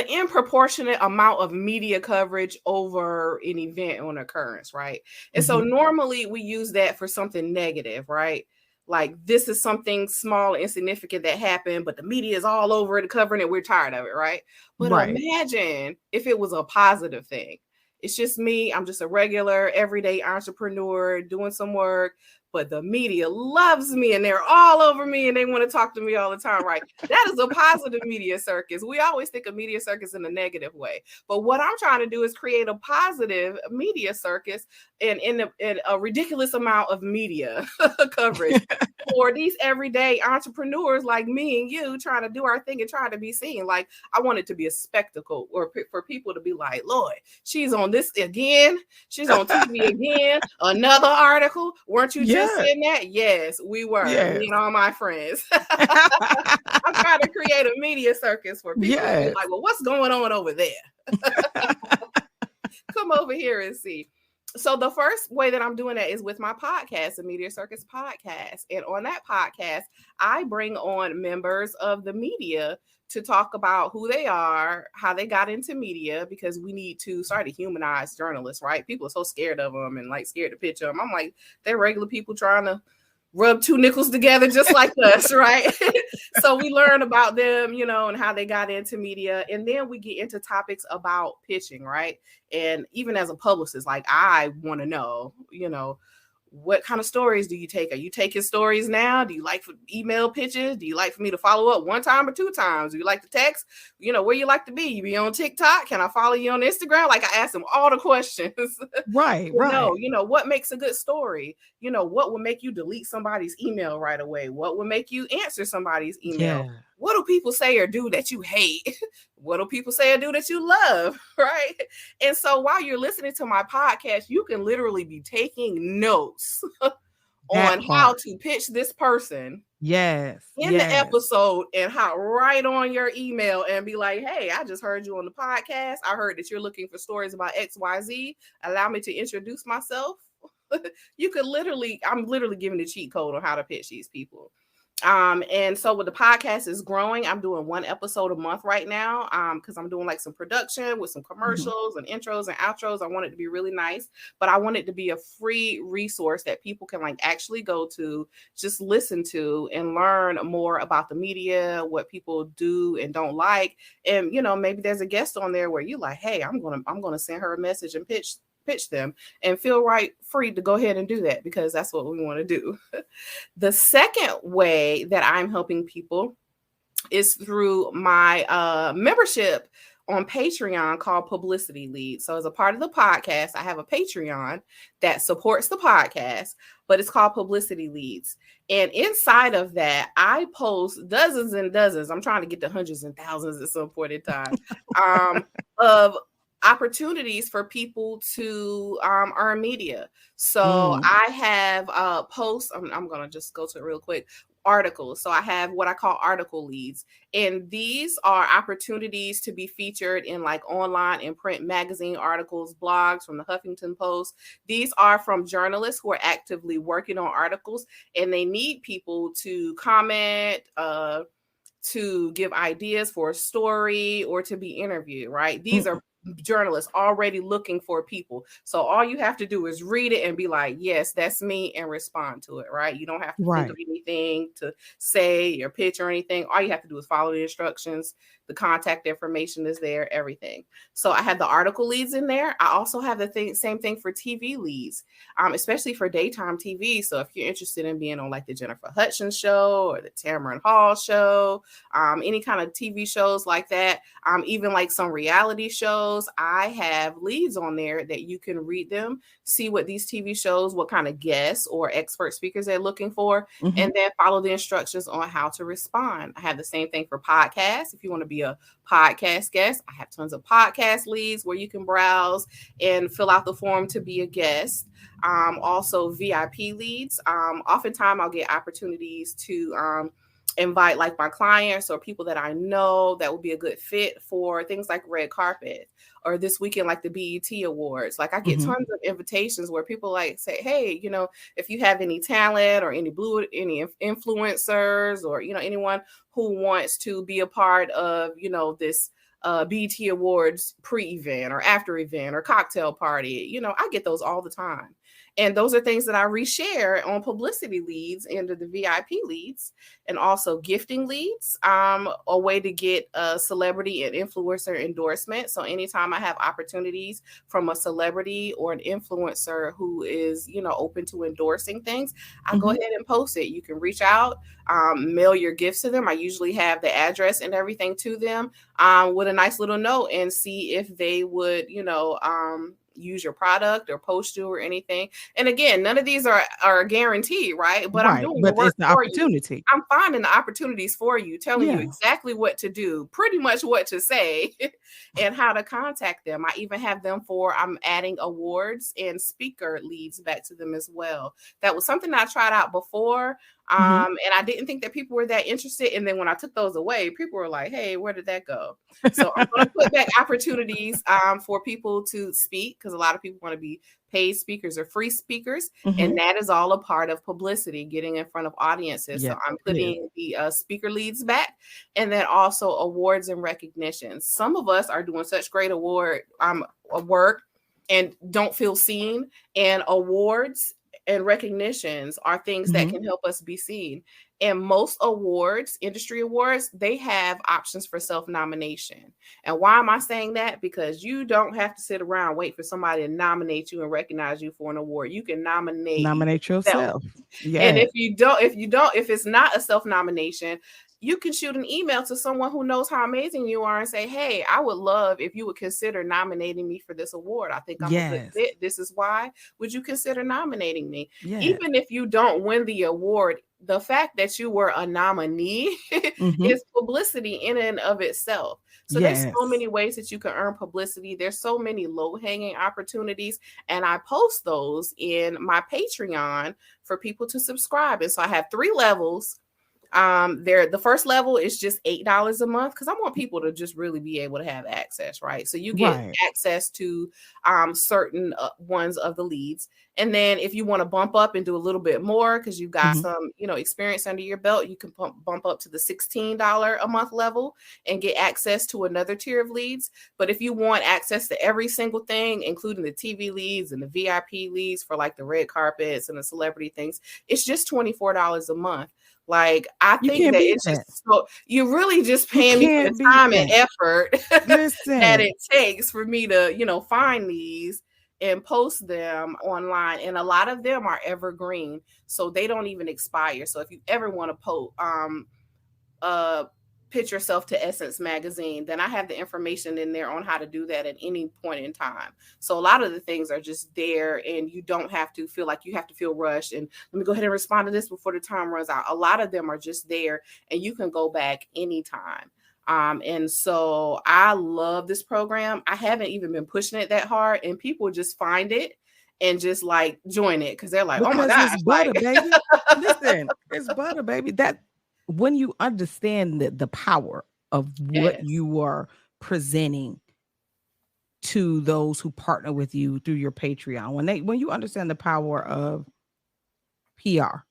B: improportionate amount of media coverage over an event or an occurrence, right? And so normally we use that for something negative, right? Like this is something small, insignificant that happened, but the media is all over it, covering it. We're tired of it, right? But imagine if it was a positive thing. It's just me. I'm just a regular, everyday entrepreneur doing some work, but the media loves me and they're all over me and they want to talk to me all the time, right? That is a positive media circus. We always think of media circus in a negative way. But what I'm trying to do is create a positive media circus and in a ridiculous amount of media coverage for these everyday entrepreneurs like me and you trying to do our thing and trying to be seen. Like I want it to be a spectacle, or for people to be like, Lord, she's on this again. She's on TV again. Another article. Weren't you just in that? Yes, we were. Me and all my friends. I'm trying to create a media circus for people to be like, well, what's going on over there? Come over here and see. So the first way that I'm doing that is with my podcast, the Media Circus Podcast. And on that podcast, I bring on members of the media to talk about who they are, how they got into media, because we need to start to humanize journalists, right? People are so scared of them and like scared to pitch them. I'm like, they're regular people trying to rub two nickels together just like us, right? So we learn about them, and how they got into media. And then we get into topics about pitching, right? And even as a publicist, like I want to know, what kind of stories do you take? Are you taking stories now? Do you like for email pitches? Do you like for me to follow up one time or two times? Do you like to text? Where you like to be? You be on TikTok? Can I follow you on Instagram? Like I ask them all the questions.
C: Right.
B: What makes a good story? What would make you delete somebody's email right away? What would make you answer somebody's email?
C: Yeah.
B: What do people say or do that you hate? What do people say or do that you love? Right. And so while you're listening to my podcast, you can literally be taking notes on how to pitch this person.
C: Yes.
B: In the episode, and how right on your email and be like, hey, I just heard you on the podcast. I heard that you're looking for stories about XYZ. Allow me to introduce myself. I'm literally giving the cheat code on how to pitch these people. And so with the podcast is growing, I'm doing one episode a month right now. Because I'm doing like some production with some commercials and intros and outros. I want it to be really nice, but I want it to be a free resource that people can like actually go to, just listen to and learn more about the media, what people do and don't like. And maybe there's a guest on there where you like, hey, I'm gonna send her a message and pitch them, and feel free to go ahead and do that, because that's what we want to do. The second way that I'm helping people is through my membership on Patreon called Publicity Leads. So as a part of the podcast, I have a Patreon that supports the podcast, but it's called Publicity Leads. And inside of that, I post dozens and dozens. I'm trying to get to hundreds and thousands at some point in time of opportunities for people to earn media. So I have posts. I'm going to just go to it real quick. Articles. So I have what I call article leads. And these are opportunities to be featured in like online and print magazine articles, blogs from the Huffington Post. These are from journalists who are actively working on articles, and they need people to comment, to give ideas for a story or to be interviewed, right? These are journalists already looking for people. So all you have to do is read it and be like, yes, that's me, and respond to it, right? You don't have to think of anything to say or pitch or anything. All you have to do is follow the instructions. The contact information is there, everything. So I have the article leads in there. I also have the same thing for TV leads, especially for daytime TV. So if you're interested in being on like the Jennifer Hudson show or the Tamron Hall show, any kind of TV shows like that, even like some reality shows, I have leads on there that you can read them, see what these TV shows, what kind of guests or expert speakers they're looking for, and then follow the instructions on how to respond. I have the same thing for podcasts. If you want to be a podcast guest, I have tons of podcast leads where you can browse and fill out the form to be a guest. Also VIP leads. Oftentimes I'll get opportunities to invite like my clients or people that I know that would be a good fit for things like red carpet, or this weekend, like the BET Awards. Like I get tons of invitations where people like say, hey, you know, if you have any talent or any influencers or, you know, anyone who wants to be a part of, you know, this BET Awards pre-event or after event or cocktail party, you know, I get those all the time. And those are things that I reshare on publicity leads into the VIP leads, and also gifting leads, a way to get a celebrity and influencer endorsement. So anytime I have opportunities from a celebrity or an influencer who is, you know, open to endorsing things, I go ahead and post it. You can reach out, mail your gifts to them. I usually have the address and everything to them, with a nice little note, and see if they would, you know, use your product or post you or anything. And again, none of these are guaranteed, right? But I'm doing the work for opportunity. You. I'm finding the opportunities for you, telling you exactly what to do, pretty much what to say, and how to contact them. I even have them I'm adding awards and speaker leads back to them as well. That was something I tried out before. And I didn't think that people were that interested. And then when I took those away, people were like, hey, where did that go? So I'm going to put back opportunities for people to speak, because a lot of people want to be paid speakers or free speakers. And that is all a part of publicity, getting in front of audiences. So I'm putting the speaker leads back, and then also awards and recognitions. Some of us are doing such great work and don't feel seen, and awards and recognitions are things that can help us be seen. And most awards, industry awards, they have options for self-nomination. And why am I saying that? Because you don't have to sit around wait for somebody to nominate you and recognize you for an award. You can nominate yourself. Yeah. And if it's not a self-nomination, you can shoot an email to someone who knows how amazing you are and say, hey, I would love if you would consider nominating me for this award. I think I'm a good fit. This is why. Would you consider nominating me? Yes. Even if you don't win the award, the fact that you were a nominee is publicity in and of itself. So there's so many ways that you can earn publicity. There's so many low-hanging opportunities. And I post those in my Patreon for people to subscribe. And so I have 3 levels. The first level is just $8 a month, because I want people to just really be able to have access, right? So you get access to certain ones of the leads. And then if you want to bump up and do a little bit more, because you've got some, you know, experience under your belt, you can bump up to the $16 a month level and get access to another tier of leads. But if you want access to every single thing, including the TV leads and the VIP leads for like the red carpets and the celebrity things, it's just $24 a month. Like, I think that it's just so you really just paying me for the time and effort that it takes for me to, you know, find these and post them online. And a lot of them are evergreen, so they don't even expire. So if you ever want to pitch yourself to Essence magazine, then I have the information in there on how to do that at any point in time. So a lot of the things are just there, and you don't have to feel like you have to feel rushed and let me go ahead and respond to this before the time runs out. A lot of them are just there, and you can go back anytime. And so I love this program. I haven't even been pushing it that hard, and people just find it and just like join it because they're like, oh my gosh,
C: it's butter, baby. Listen, it's butter, baby. That when you understand the power of what you are presenting to those who partner with you through your Patreon, when you understand the power of PR,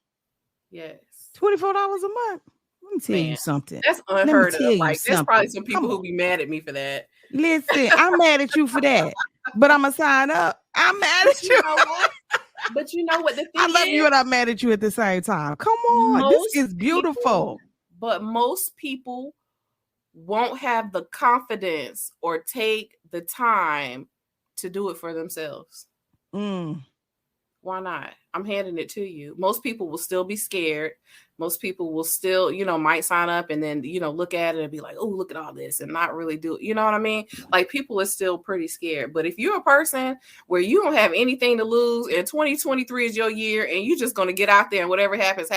B: $24
C: a month. Let me tell you something.
B: That's unheard of. Like, there's probably some people who be mad at me for that.
C: Listen, I'm mad at you for that, but I'm gonna sign up. I'm mad at you.
B: Know what? But you know what the thing
C: I love you and I'm mad at you at the same time. Come on, this is beautiful.
B: But most people won't have the confidence or take the time to do it for themselves. Why not? I'm handing it to you. Most people will still be scared. Most people will still, might sign up and then, look at it and be like, oh, look at all this and not really do it. You know what I mean? Like, people are still pretty scared. But if you're a person where you don't have anything to lose and 2023 is your year and you're just going to get out there and whatever happens.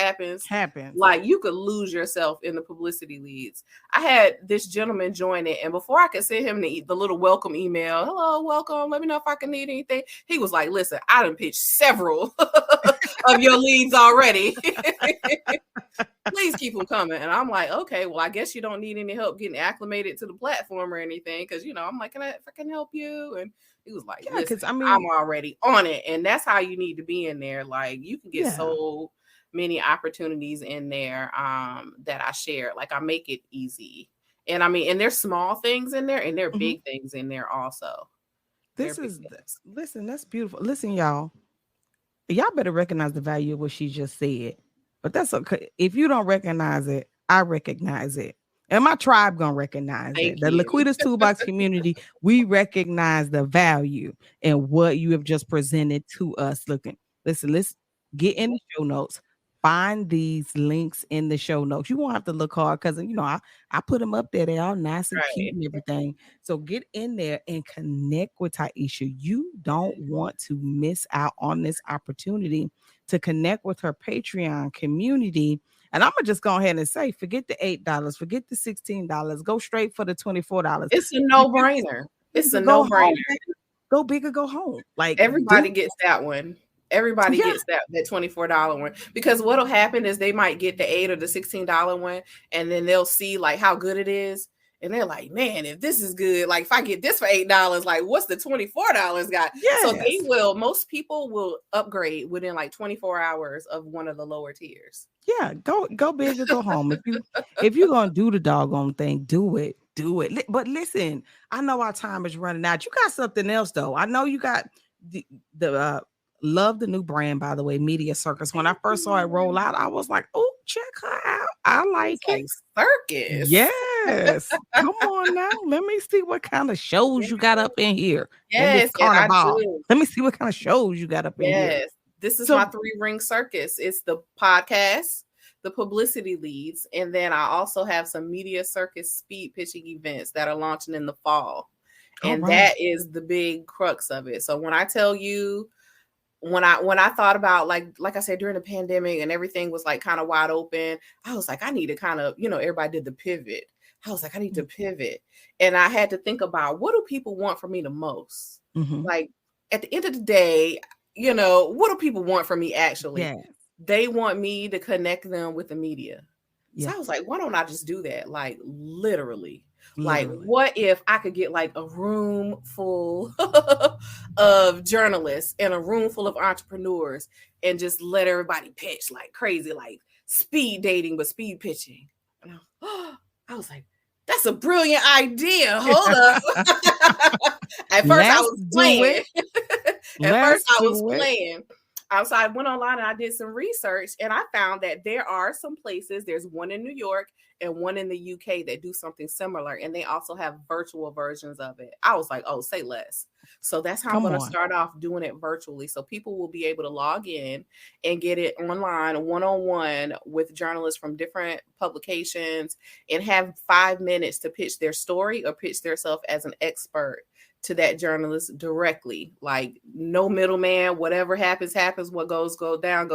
B: Like, you could lose yourself in the publicity leads. I had this gentleman join it, and before I could send him the little welcome email, hello, welcome, let me know if I can need anything. He was like, listen, I done pitched several of your leads already. Please keep them coming. And I'm like, okay, well, I guess you don't need any help getting acclimated to the platform or anything. Cause I'm like, if I can help you. And he was like, yeah, because I'm already on it. And that's how you need to be in there. Like, you can get so many opportunities in there that I share. Like, I make it easy. And and there's small things in there and there are big things in there also.
C: Listen, that's beautiful. Listen, y'all better recognize the value of what she just said. But that's okay. If you don't recognize it, I recognize it. And my tribe gonna recognize it. The LaQuita's Toolbox community, we recognize the value in what you have just presented to us. Listen, let's get in the show notes. Find these links in the show notes. You won't have to look hard because I put them up there. They're all nice and cute and everything. So get in there and connect with Taiisha. You don't want to miss out on this opportunity to connect with her Patreon community. And I'm gonna just go ahead and say, forget the $8, forget the $16, go straight for the $24.
B: It's a no-brainer. It's a no-brainer.
C: Go big or go home. Like,
B: everybody gets that one. Everybody gets that $24 one, because what'll happen is they might get the $8 or the $16 one, and then they'll see like how good it is, and they're like, man, if this is good, like if I get this for $8, like what's the $24 got? So most people will upgrade within like 24 hours of one of the lower tiers.
C: Yeah, go big or go home. If you're gonna do the doggone thing, do it. But listen, I know our time is running out. You got something else though. I know you got the love the new brand, by the way, Media Circus. When I first saw it roll out, I was like, oh, check her out. I like it.
B: Circus.
C: Yes. Come on now. Let me see what kind of shows you got up in here.
B: Yes,
C: carnival. Let me see what kind of shows you got up in here.
B: Yes. This is my 3-ring circus. It's the podcast, the publicity leads, and then I also have some Media Circus speed pitching events that are launching in the fall. And that is the big crux of it. So when I tell you, when I thought about like I said, during the pandemic and everything was like kind of wide open, I was like, I need to kind of, everybody did the pivot. I was like, I need to pivot. And I had to think about, what do people want from me the most? Like, at the end of the day, what do people want from me actually? Yeah. They want me to connect them with the media. Yeah. So I was like, why don't I just do that? Like, literally. Like, what if I could get like a room full of journalists and a room full of entrepreneurs and just let everybody pitch like crazy, like speed dating, but speed pitching. And I was like, that's a brilliant idea. Hold up. At first I was playing. So I went online and I did some research, and I found that there are some places. There's one in New York and one in the UK that do something similar, and they also have virtual versions of it. I was like, oh, say less. So that's how I'm going to start off doing it virtually. So people will be able to log in and get it online, one-on-one with journalists from different publications, and have 5 minutes to pitch their story or pitch themselves as an expert to that journalist directly. Like, no middleman. Whatever happens, what goes down.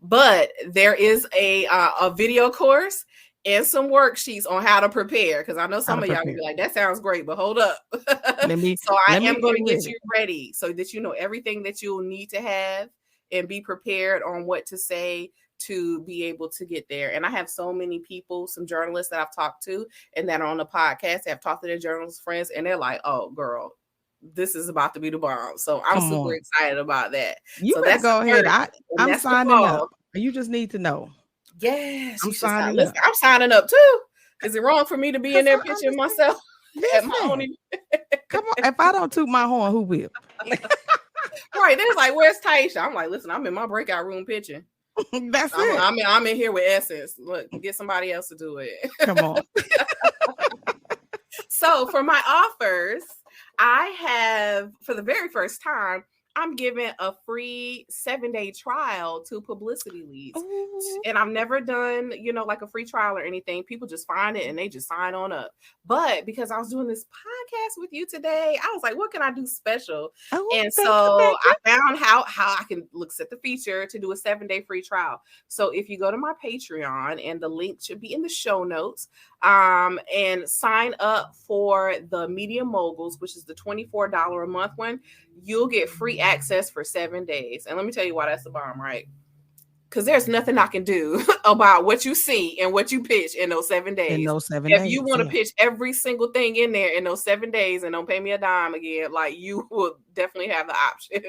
B: But there is a video course and some worksheets on how to prepare, because I know some of y'all will be like, that sounds great, but hold up. So I am going to get you ready so that you know everything that you'll need to have and be prepared on what to say to be able to get there. And I have so many people, some journalists that I've talked to and that are on the podcast, have talked to their journalist friends, and they're like, oh, girl, this is about to be the bomb. So I'm super excited about that.
C: You better go ahead. I'm signing up. You just need to know.
B: Yes,
C: I'm
B: you should sign.
C: signing
B: Listen,
C: up.
B: I'm signing up too. Is it wrong for me to be in
C: 'Cause
B: there
C: I
B: pitching
C: understand.
B: myself at my own?
C: Listen, come on. If I don't toot my horn, who will?
B: Right. There's like, where's Taiisha? I'm like, listen, I'm in my breakout room pitching.
C: That's it.
B: I'm in here with Essence. Look, get somebody else to do it.
C: Come on.
B: So for my offers, I have, for the very first time, I'm giving a free 7-day trial to Publicity Leads.
C: Ooh.
B: And I've never done, like a free trial or anything. People just find it and they just sign on up. But because I was doing this podcast with you today, I was like, what can I do special? And so I found how I can set the feature to do a 7-day free trial. So if you go to my Patreon, and the link should be in the show notes, and sign up for the Media Moguls, which is the $24 a month one, you'll get free access for 7 days. And let me tell you why that's the bomb, right? Because there's nothing I can do about what you see and what you pitch in those 7 days. If you want to pitch every single thing in there in those 7 days and don't pay me a dime again, like, you will definitely have the option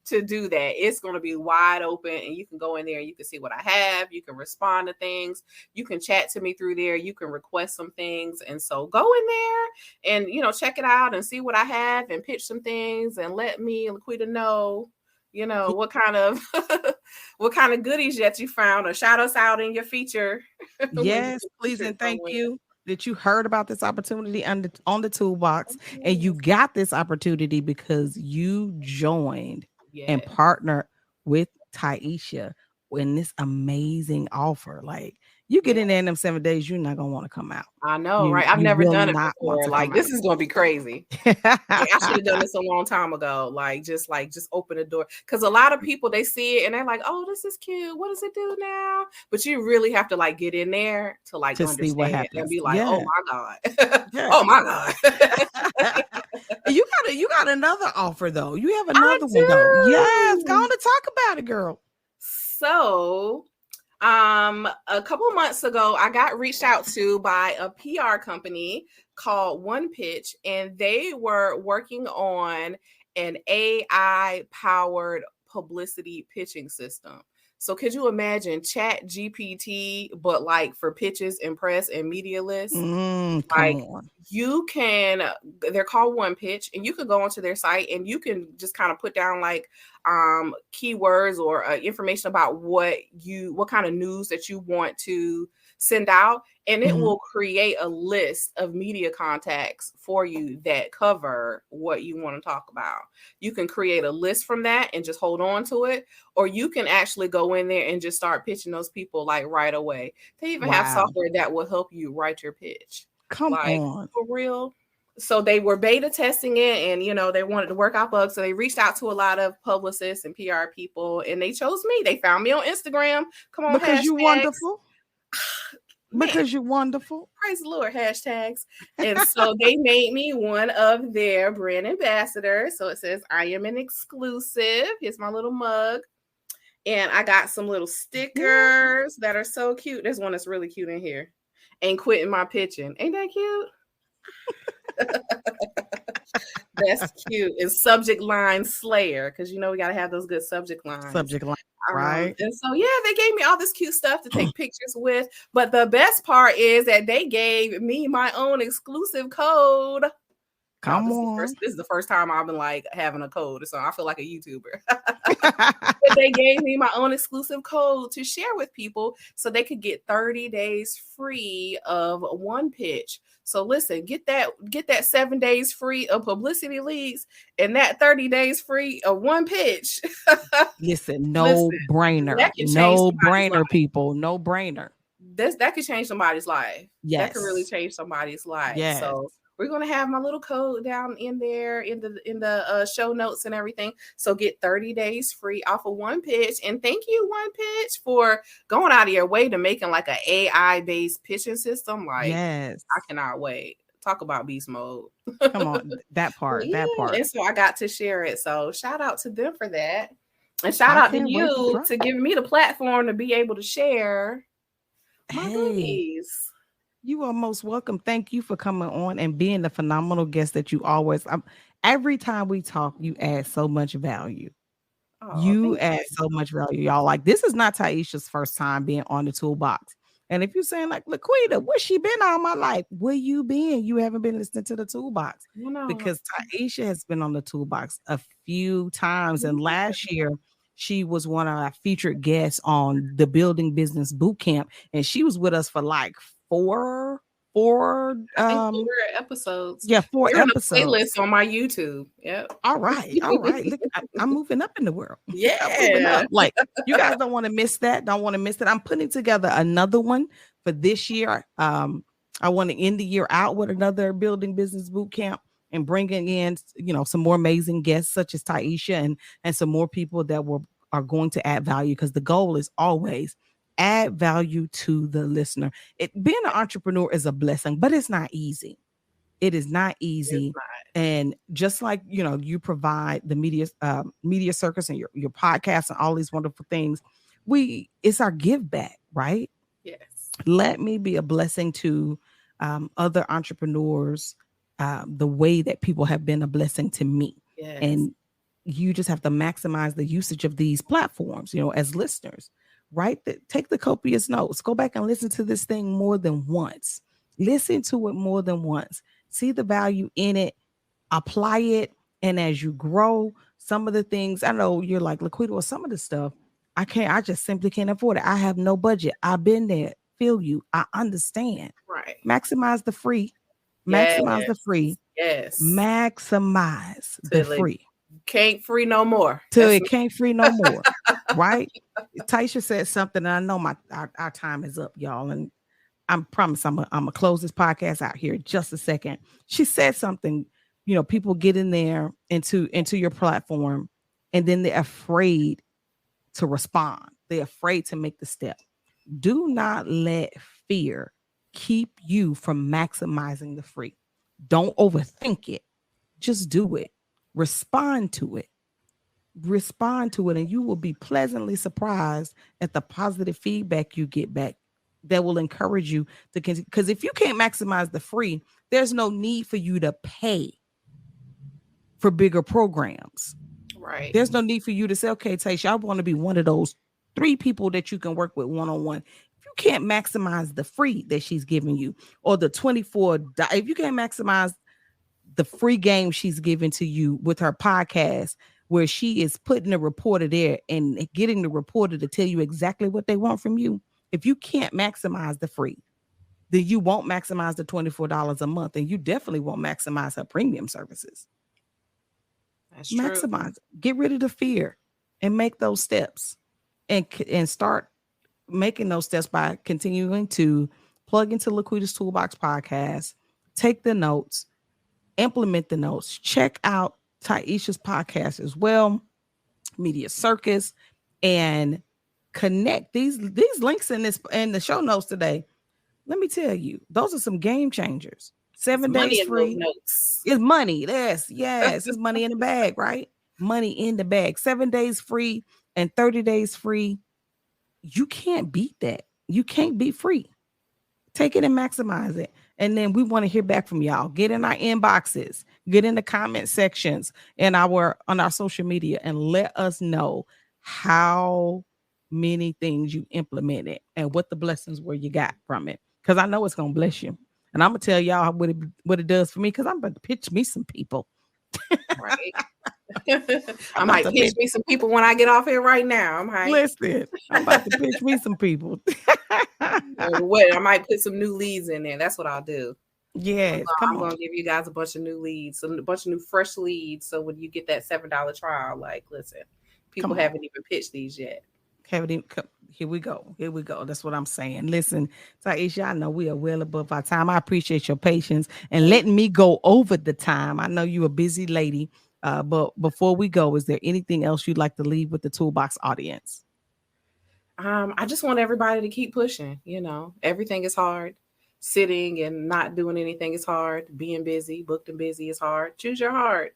B: to do that. It's going to be wide open, and you can go in there and you can see what I have. You can respond to things. You can chat to me through there. You can request some things. And so go in there and, check it out and see what I have and pitch some things and let me and LaQuita know, what kind of goodies that you found, or shout us out in your feature.
C: Yes, please, and thank you that you heard about this opportunity on the Toolbox, and you got this opportunity because you joined and partnered with Taiisha in this amazing offer. Like, you get in there in them 7 days, you're not gonna want to come out.
B: I know, right? I've never done it before. Like, this is gonna be crazy. I should have done this a long time ago. Like, just open the door. Because a lot of people, they see it and they're like, oh, this is cute. What does it do now? But you really have to get in there to understand
C: see what happens.
B: And be like, oh my God. Oh my God.
C: You got another offer though. You have another one though. Yes, go on to talk about it, girl.
B: So a couple of months ago, I got reached out to by a PR company called One Pitch, and they were working on an AI powered publicity pitching system. So could you imagine Chat GPT, but for pitches and press and media lists? They're called One Pitch, and you can go onto their site and you can just kind of put down keywords or information about what kind of news that you want to send out, and it will create a list of media contacts for you that cover what you want to talk about. You can create a list from that and just hold on to it, or you can actually go in there and just start pitching those people right away. They even have software that will help you write your pitch.
C: Come on.
B: For real. So they were beta testing it, and they wanted to work out bugs. So they reached out to a lot of publicists and PR people, and they chose me. They found me on Instagram. Come on,
C: because
B: hashtags.
C: You're wonderful. Because you're wonderful.
B: Praise the Lord, hashtags. And so they made me one of their brand ambassadors. So it says, I am an exclusive. Here's my little mug. And I got some little stickers that are so cute. There's one that's really cute in here. Ain't quitting my pitching. Ain't that cute? That's cute. It's subject line Slayer, because we got to have those good subject lines. Right. And so they gave me all this cute stuff to take pictures with. But the best part is that they gave me my own exclusive code.
C: Come on.
B: This is the first time I've been having a code, so I feel like a YouTuber. But they gave me my own exclusive code to share with people so they could get 30 days free of One Pitch. So listen, get that 7 days free of Publicity Leads and that 30 days free of One Pitch.
C: Listen, no brainer, people, no brainer.
B: That could change somebody's life.
C: Yes,
B: that could really change somebody's life.
C: Yes.
B: So we're going to have my little code down in there in the show notes and everything. So get 30 days free off of One Pitch. And thank you, One Pitch, for going out of your way to making an AI-based pitching system.
C: Yes.
B: I cannot wait. Talk about beast mode.
C: Come on, that part.
B: And so I got to share it. So shout out to them for that. And shout out to you to giving me the platform to be able to share my goodies.
C: You are most welcome. Thank you for coming on and being the phenomenal guest that you always. Every time we talk, you add so much value.
B: Oh,
C: You
B: thank
C: add
B: you.
C: so much value, y'all. Like, this is not Taisha's first time being on the Toolbox. And if you're saying, like, LaQuita, where she been all my life? Where you been? You haven't been listening to the Toolbox.
B: You know,
C: Because Taiisha has been on the Toolbox a few times. And last year, she was one of our featured guests on the Building Business Boot Camp. And she was with us for like four
B: I think 4 episodes.
C: yeah, 4
B: You're on a
C: episodes.
B: playlist on my YouTube. Yep.
C: All right. Look, I'm moving up in the world. I'm moving
B: Yeah.
C: up. Like, you guys don't want to miss that. Don't want to miss that. I'm putting together another one for this year. I want to end the year out with another Building Business Boot Camp and bringing in, some more amazing guests such as Taiisha and some more people that are going to add value, because the goal is always add value to the listener. Being an entrepreneur is a blessing, but it's not easy. It is not easy. And just like, you provide the media circus and your podcast and all these wonderful things, it's our give back, right?
B: Yes.
C: Let me be a blessing to other entrepreneurs, the way that people have been a blessing to me.
B: Yes.
C: And you just have to maximize the usage of these platforms, as listeners, right? Take the copious notes. Go back and listen to this thing more than once. Listen to it more than once. See the value in it. Apply it. And as you grow, some of the things, I know you're like, LaQuita, well, some of the stuff, I just simply can't afford it. I have no budget. I've been there. Feel you. I understand.
B: Right.
C: Maximize the free. Maximize the free.
B: Yes.
C: Maximize the free.
B: Can't free no more.
C: Till it can't free no more. Right? Taiisha said something, and I know our time is up, y'all. And I promise I'm gonna close this podcast out here in just a second. She said something, people get in there into your platform, and then they're afraid to respond. They're afraid to make the step. Do not let fear keep you from maximizing the free. Don't overthink it. Just do it. Respond to it. And you will be pleasantly surprised at the positive feedback you get back that will encourage you to continue. Because if you can't maximize the free, there's no need for you to pay for bigger programs.
B: Right.
C: There's no need for you to say, okay, Taiisha, I want to be one of those 3 people that you can work with one-on-one. If you can't maximize the free that she's giving you, or the 24, if you can't maximize the free game she's giving to you with her podcast, where she is putting a reporter there and getting the reporter to tell you exactly what they want from you. If you can't maximize the free, then you won't maximize the $24 a month, and you definitely won't maximize her premium services.
B: That's true.
C: Maximize, get rid of the fear, and make those steps, and start making those steps by continuing to plug into LaQuita's Toolbox podcast, take the notes, implement the notes, check out Taiisha's podcast as well, Media Circus, and connect these links in the show notes today. Let me tell you, those are some game changers. 7 days free.
B: Notes.
C: It's money. Yes, it's money in the bag, right? Money in the bag. 7 days free and 30 days free. You can't beat that. You can't beat free. Take it and maximize it. And then we want to hear back from y'all. Get in our inboxes, get in the comment sections on our social media, and let us know how many things you implemented and what the blessings were you got from it. Because I know it's going to bless you. And I'm going to tell y'all what it does for me, because I'm about to pitch me some people.
B: Right. I might pitch me some people when I get off here right now.
C: Listen, I'm about to pitch me some people.
B: I might put some new leads in there. That's what I'll do.
C: Yes,
B: I'm going to give you guys a bunch of new leads, a bunch of new fresh leads. So when you get that $7 trial, like, listen, people haven't even pitched these yet. Here we go. That's what I'm saying. Listen, Taiisha, I know we are well above our time. I appreciate your patience and letting me go over the time. I know you're a busy lady, but before we go, is there anything else you'd like to leave with the Toolbox audience? I just want everybody to keep pushing. Everything is hard. Sitting and not doing anything is hard. Being busy, booked and busy is hard. Choose your heart.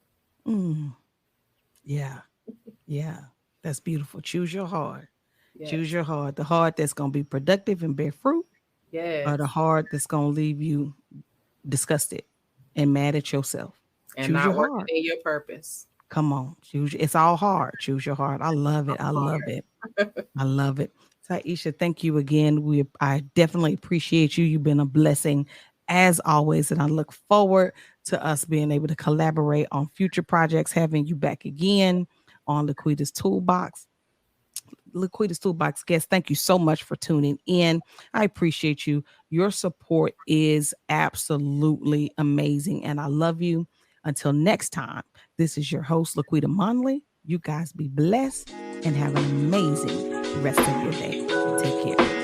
C: Yeah. That's beautiful. Choose your heart.
B: Yes.
C: Choose your heart. The heart that's going to be productive and bear fruit.
B: Yes.
C: Or the heart that's going to leave you disgusted and mad at yourself.
B: And
C: choose
B: not
C: your
B: working
C: heart.
B: in your purpose.
C: Come on, choose. It's all hard. Choose your heart. I love it. I love it. I love it. Taiisha, thank you again. I definitely appreciate you. You've been a blessing as always, and I look forward to us being able to collaborate on future projects, having you back again on LaQuita's Toolbox. LaQuita's Toolbox guest, thank you so much for tuning in. I appreciate you. Your support is absolutely amazing, and I love you. Until next time, this is your host, LaQuita Monley. You guys be blessed and have an amazing rest of your day. Take care.